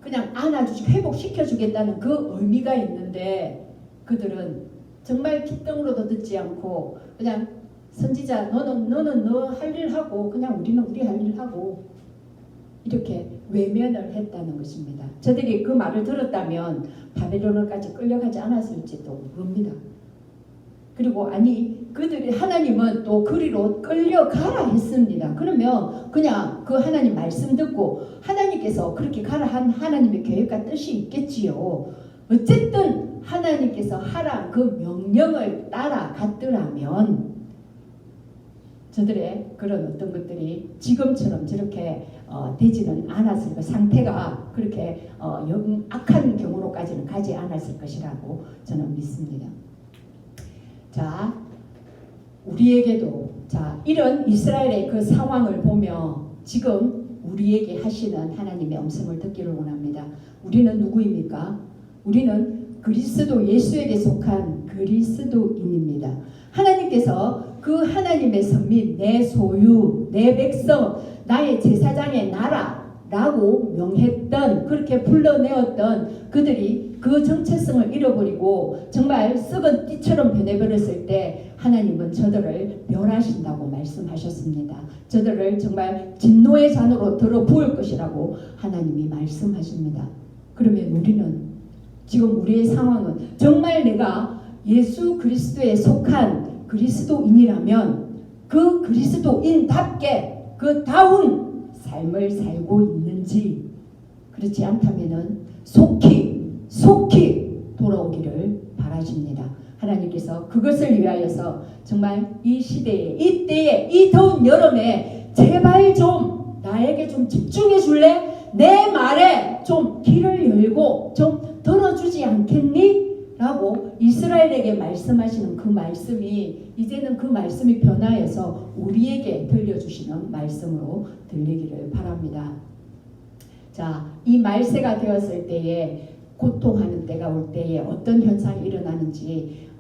그냥 안아주시고 회복시켜주겠다는 그 의미가 있는데, 그들은 정말 귓등으로도 듣지 않고 그냥 선지자 너는 너 할 일 하고 그냥 우리는 우리 할 일 하고 이렇게 외면을 했다는 것입니다. 저들이 그 말을 들었다면 바벨론까지 끌려가지 않았을지도 모릅니다. 그리고 아니 그들이 하나님은 또 그리로 끌려가라 했습니다. 그러면 그냥 그 하나님 말씀 듣고 하나님께서 그렇게 가라 한 하나님의 계획과 뜻이 있겠지요. 어쨌든 하나님께서 하라 그 명령을 따라갔더라면 저들의 그런 어떤 것들이 지금처럼 저렇게 되지는 않았을 것, 상태가 그렇게 악한 경우로까지는 가지 않았을 것이라고 저는 믿습니다. 자, 우리에게도 자 이런 이스라엘의 그 상황을 보며 지금 우리에게 하시는 하나님의 음성을 듣기를 원합니다. 우리는 누구입니까? 우리는 그리스도 예수에게 속한 그리스도인입니다. 하나님께서 그 하나님의 선민, 내 소유, 내 백성, 나의 제사장의 나라라고 명했던, 그렇게 불러내었던 그들이 그 정체성을 잃어버리고 정말 썩은 띠처럼 변해버렸을 때 하나님은 저들을 멸하신다고 말씀하셨습니다. 저들을 정말 진노의 잔으로 들어 부을 것이라고 하나님이 말씀하십니다. 그러면 우리는 지금 우리의 상황은 정말 내가 예수 그리스도에 속한 그리스도인이라면 그 그리스도인답게 그 다운 삶을 살고 있는지, 그렇지 않다면은 속히 돌아오기를 바라십니다. 하나님께서 그것을 위하여서 정말 이 시대에, 이때에, 이 더운 여름에 제발 좀 나에게 좀 집중해 줄래? 내 말에 좀 귀를 열고 좀 들어주지 않겠니? 라고 이스라엘에게 말씀하시는 그 말씀이 이제는 그 말씀이 변하여서 우리에게 들려주시는 말씀으로 들리기를 바랍니다. 자, 이 말세가 되었을 때에 고통하는 때가 올 때에 어떤 현상이 일어나는지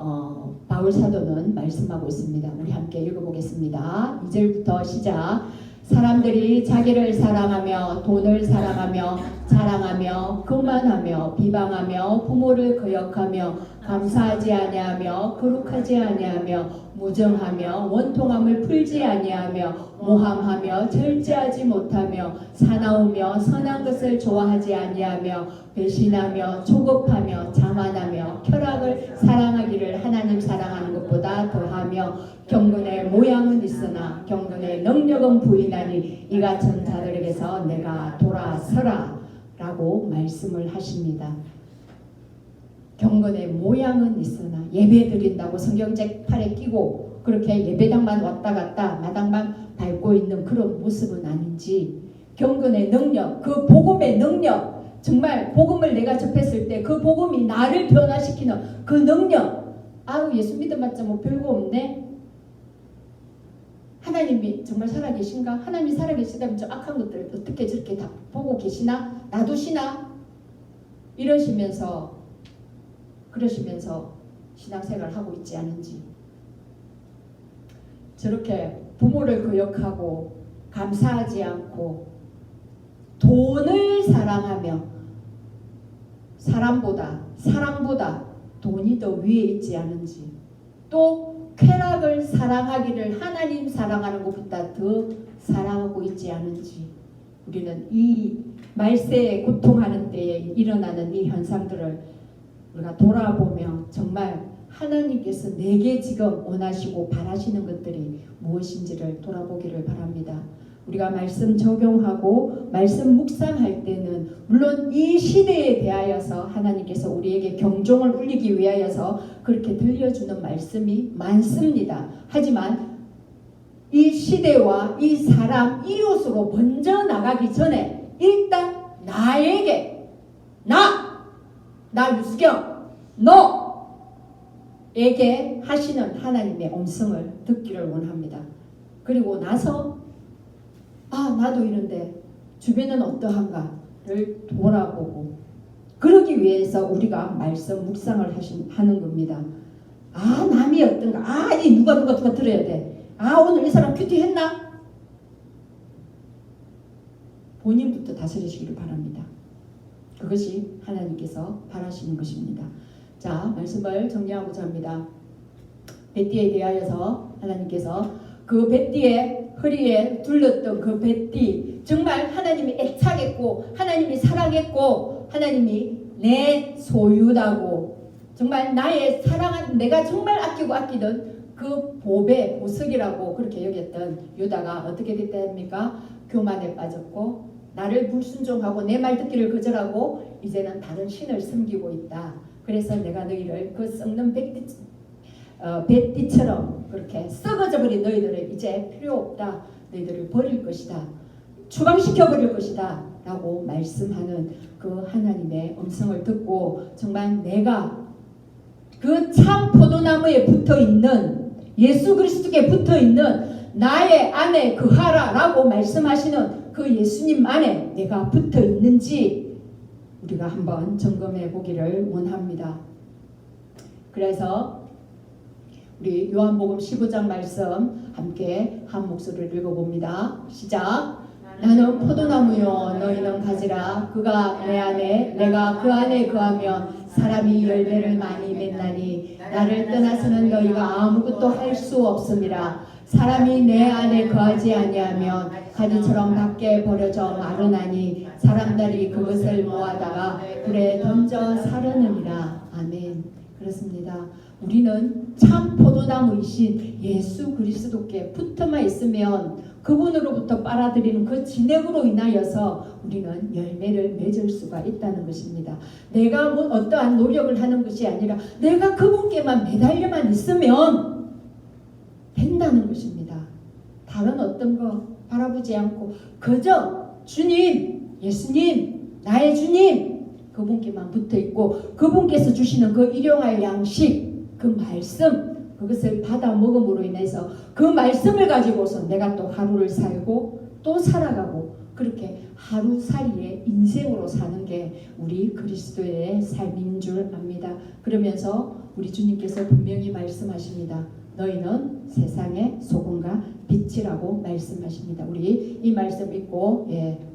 바울 사도는 말씀하고 있습니다. 우리 함께 읽어보겠습니다. 2절부터 시작. 사람들이 자기를 사랑하며 돈을 사랑하며 자랑하며 교만하며 비방하며 부모를 거역하며 감사하지 아니하며 거룩하지 아니하며 무정하며 원통함을 풀지 아니하며 모함하며 절제하지 못하며 사나우며 선한 것을 좋아하지 아니하며 배신하며 조급하며 자만하며 쾌락을 사랑하기를 하나님 사랑하는 것보다 더하며 경건의 모양은 있으나 경건의 능력은 부인하니 이 같은 자들에게서 내가 돌아서라 라고 말씀을 하십니다. 경건의 모양은 있으나 예배 드린다고 성경책 팔에 끼고 그렇게 예배당만 왔다 갔다 마당만 밟고 있는 그런 모습은 아닌지, 경건의 능력, 그 복음의 능력, 정말 복음을 내가 접했을 때 그 복음이 나를 변화시키는 그 능력, 아우 예수 믿어봤자 뭐 별거 없네. 하나님이 정말 살아계신가? 하나님이 살아계시다면 저 악한 것들을 어떻게 저렇게 다 보고 계시나? 놔두시나? 그러시면서 신앙생활을 하고 있지 않은지, 저렇게 부모를 거역하고 감사하지 않고 돈을 사랑하며 사랑보다 돈이 더 위에 있지 않은지, 또 쾌락을 사랑하기를 하나님 사랑하는 것보다 더 사랑하고 있지 않은지, 우리는 이 말세에 고통하는 때에 일어나는 이 현상들을 우리가 돌아보면 정말 하나님께서 내게 지금 원하시고 바라시는 것들이 무엇인지를 돌아보기를 바랍니다. 우리가 말씀 적용하고 말씀 묵상할 때는 물론 이 시대에 대하여서 하나님께서 우리에게 경종을 울리기 위하여서 그렇게 들려주는 말씀이 많습니다. 하지만 이 시대와 이 사람 이웃으로 먼저 나가기 전에 일단 나에게 나 유수경 너에게 하시는 하나님의 음성을 듣기를 원합니다. 그리고 나서 나도 이런데 주변은 어떠한가를 돌아보고, 그러기 위해서 우리가 말씀 묵상을 하는 겁니다. 남이 어떤가? 이 누가 들어야 돼. 오늘 이 사람 큐티했나? 본인부터 다스리시기를 바랍니다. 그것이 하나님께서 바라시는 것입니다. 자, 말씀을 정리하고자 합니다. 벳디에 대하여서 하나님께서 그 벳디의 허리에 둘렀던 그 벳디, 정말 하나님이 애착했고 하나님이 사랑했고 하나님이 내 소유라고, 정말 나의 사랑한, 내가 정말 아끼고 아끼던 그 보석이라고 그렇게 여겼던 유다가 어떻게 됐답니까? 교만에 빠졌고 나를 불순종하고 내 말 듣기를 거절하고 이제는 다른 신을 섬기고 있다. 그래서 내가 너희를 그 썩는 벳디처럼 그렇게 썩어져 버린 너희들을 이제 필요 없다. 너희들을 버릴 것이다. 추방시켜 버릴 것이다. 라고 말씀하는 그 하나님의 음성을 듣고 정말 내가 그 참 포도나무에 붙어있는 예수 그리스도께 붙어있는 나의 안에 그하라 라고 말씀하시는 그 예수님 안에 내가 붙어 있는지 우리가 한번 점검해 보기를 원합니다. 그래서 우리 요한복음 15장 말씀 함께 한 목소리를 읽어봅니다. 시작. 나는 포도나무요 너희는 가지라. 그가 내 안에 내가 그 안에 거하면 사람이 열매를 많이 맺나니 나를 떠나서는 너희가 아무것도 할 수 없음이라. 사람이 내 안에 거하지 아니하면 가지처럼 밖에 버려져 마르나니 사람들이 그것을 모아다가 불에 던져 사르느니라. 아멘. 그렇습니다. 우리는 참 포도나무이신 예수 그리스도께 붙어만 있으면 그분으로부터 빨아들이는 그 진액으로 인하여서 우리는 열매를 맺을 수가 있다는 것입니다. 내가 뭐 어떠한 노력을 하는 것이 아니라 내가 그분께만 매달려만 있으면 된다는 것입니다. 다른 어떤 거 바라보지 않고 그저 주님, 예수님, 나의 주님 그분께만 붙어있고 그분께서 주시는 그 일용할 양식, 그 말씀, 그것을 받아 먹음으로 인해서 그 말씀을 가지고서 내가 또 하루를 살고 또 살아가고 그렇게 하루살이의 인생으로 사는 게 우리 그리스도의 삶인 줄 압니다. 그러면서 우리 주님께서 분명히 말씀하십니다. 너희는 세상의 소금과 빛이라고 말씀하십니다. 우리 이 말씀 읽고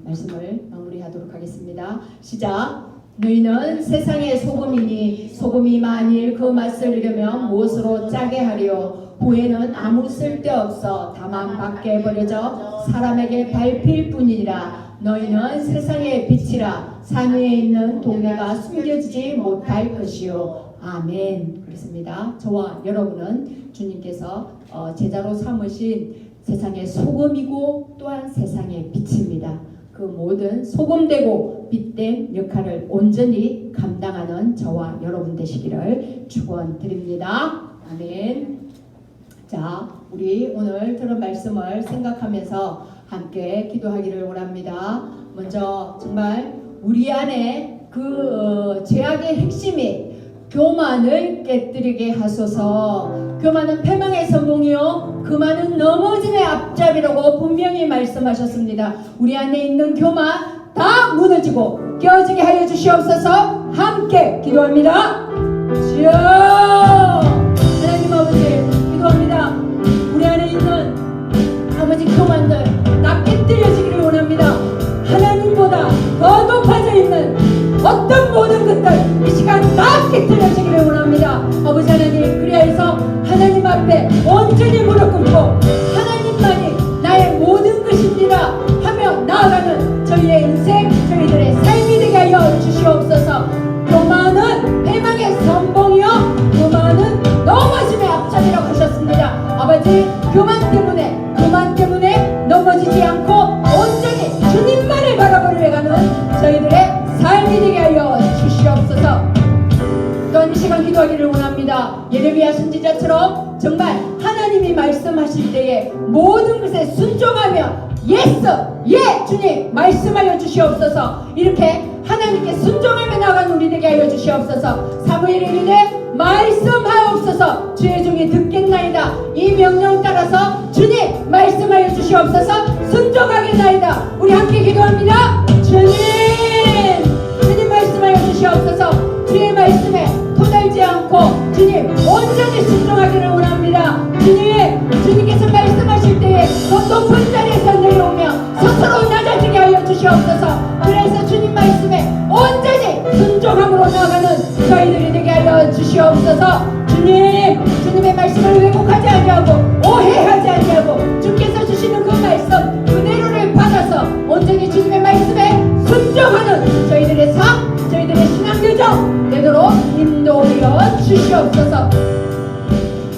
말씀을 마무리하도록 하겠습니다. 시작. 너희는 세상의 소금이니 소금이 만일 그 맛을 잃으면 무엇으로 짜게 하리요. 후에는 아무 쓸데없어 다만 밖에 버려져 사람에게 밟힐 뿐이니라. 너희는 세상의 빛이라. 산 위에 있는 동네가 숨겨지지 못할 것이요. 아멘. 그렇습니다. 저와 여러분은 주님께서 제자로 삼으신 세상의 소금이고 또한 세상의 빛입니다. 그 모든 소금되고 빛된 역할을 온전히 감당하는 저와 여러분 되시기를 축원드립니다. 아멘. 자, 우리 오늘 들은 말씀을 생각하면서 함께 기도하기를 원합니다. 먼저 정말 우리 안에 그 죄악의 핵심이 교만을 깨뜨리게 하소서. 교만은 패망의 선봉이요 교만은 넘어짐의 앞잡이라고 분명히 말씀하셨습니다. 우리 안에 있는 교만 다 무너지고 깨어지게 하여 주시옵소서. 함께 기도합니다. 주여 하나님 아버지 기도합니다. 우리 안에 있는 아버지 교만들 다 깨뜨려지기를 원합니다. 하나님보다 더 높아져 있는 어떤 모든 것들 이 시간 다 깨뜨려지기를 원합니다. 아버지 하나님, 그리하여서 하나님 앞에 온전히 무릎 꿇고 하나님만이 나의 모든 것입니다 하며 나아가는 저희의 인생, 저희들의 삶이 되게 하여 주시옵소서. 교만은 패망의 선봉이요 교만은 넘어짐의 앞잡이라고 하셨습니다. 아버지, 교만 때문에 넘어지지 않고 온전히 주님만을 바라보려가는 저희들의 삶이 되게 하여 주시옵소서. 또한 이 시간 기도하기를 원합니다. 예레미야 선지자처럼 정말 하나님이 말씀하실 때에 모든 것에 순종하며 예스, 예 주님 말씀하여 주시옵소서. 이렇게 하나님께 순종하며 나가는 우리 되게 하여 주시옵소서. 사무엘에 이르되 말씀하옵소서. 주의 종이 듣겠나이다. 이 명령 따라서 주님 말씀하여 주시옵소서. 순종하겠나이다. 우리 함께 기도합니다. 주님 말씀하여 주시옵소서. 주의 말씀에 토달지 않고 주님 온전히 순종하기를 원합니다. 주님께서 말씀하실 때에 더 높은 자리에서 내려오며 스스로 낮아지게 하여 주시옵소서. 그래서 주님 말씀에 온전히 순종함으로 나아가는 저희들이 되게 하여 주시옵소서. 주님의 말씀을 왜곡하지 아니하고 오해하지 아니하고 주께서 주시는 그 말씀 그대로를 받아서 온전히 주님의 말씀에 순종하는 저희들의 삶, 저희들의 신앙여정 되도록 인도하여 주시옵소서.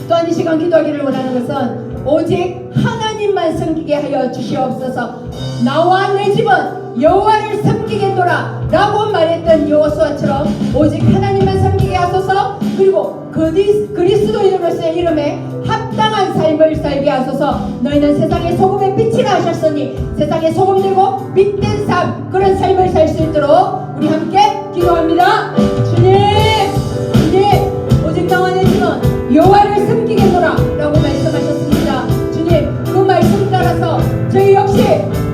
또한 이 시간 기도하기를 원하는 것은 오직 하나님만 섬기게 하여 주시옵소서. 나와 내 집은 여호와를 섬기겠노라 라고 말했던 여호수아처럼 오직 하나님만 섬기게 하소서. 그리고 그리스도인으로서의 이름에 합당한 삶을 살게 하소서. 너희는 세상의 소금의 빛이라 하셨으니 세상의 소금 되고 빛된 삶, 그런 삶을 살 수 있도록 우리 함께 기도합니다. 주님 오직 나와 내 집은 여호와를 섬기겠노라 라고 말씀하셨습니다. 주님 그 말씀 따라서 저희 역시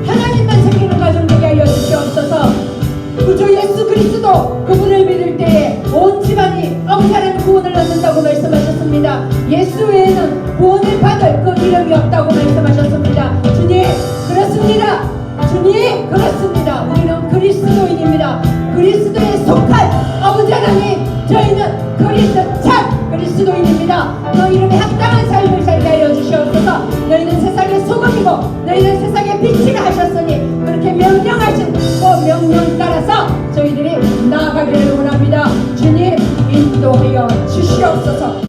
하나님만 섬기는 가정 되게 하여 주시옵소서. 구주 예수 그리스도 그분을 믿을 때에 온 집안이 아무 사람이 구원을 얻는다고 말씀하셨습니다. 예수 외에는 구원을 받을 그 이름이 없다고 말씀하셨습니다. 주님 그렇습니다. 주님 그렇습니다. 우리는 그리스도인입니다. 그리스도에 속한 아버지 하나님, 저희는 참 그리스도인입니다. 그 이름에 합당한 삶을 살게 하여 주시옵소서. 너희는 세상의 소금이고 너희는 세상의 빛이라 하셨으니 그렇게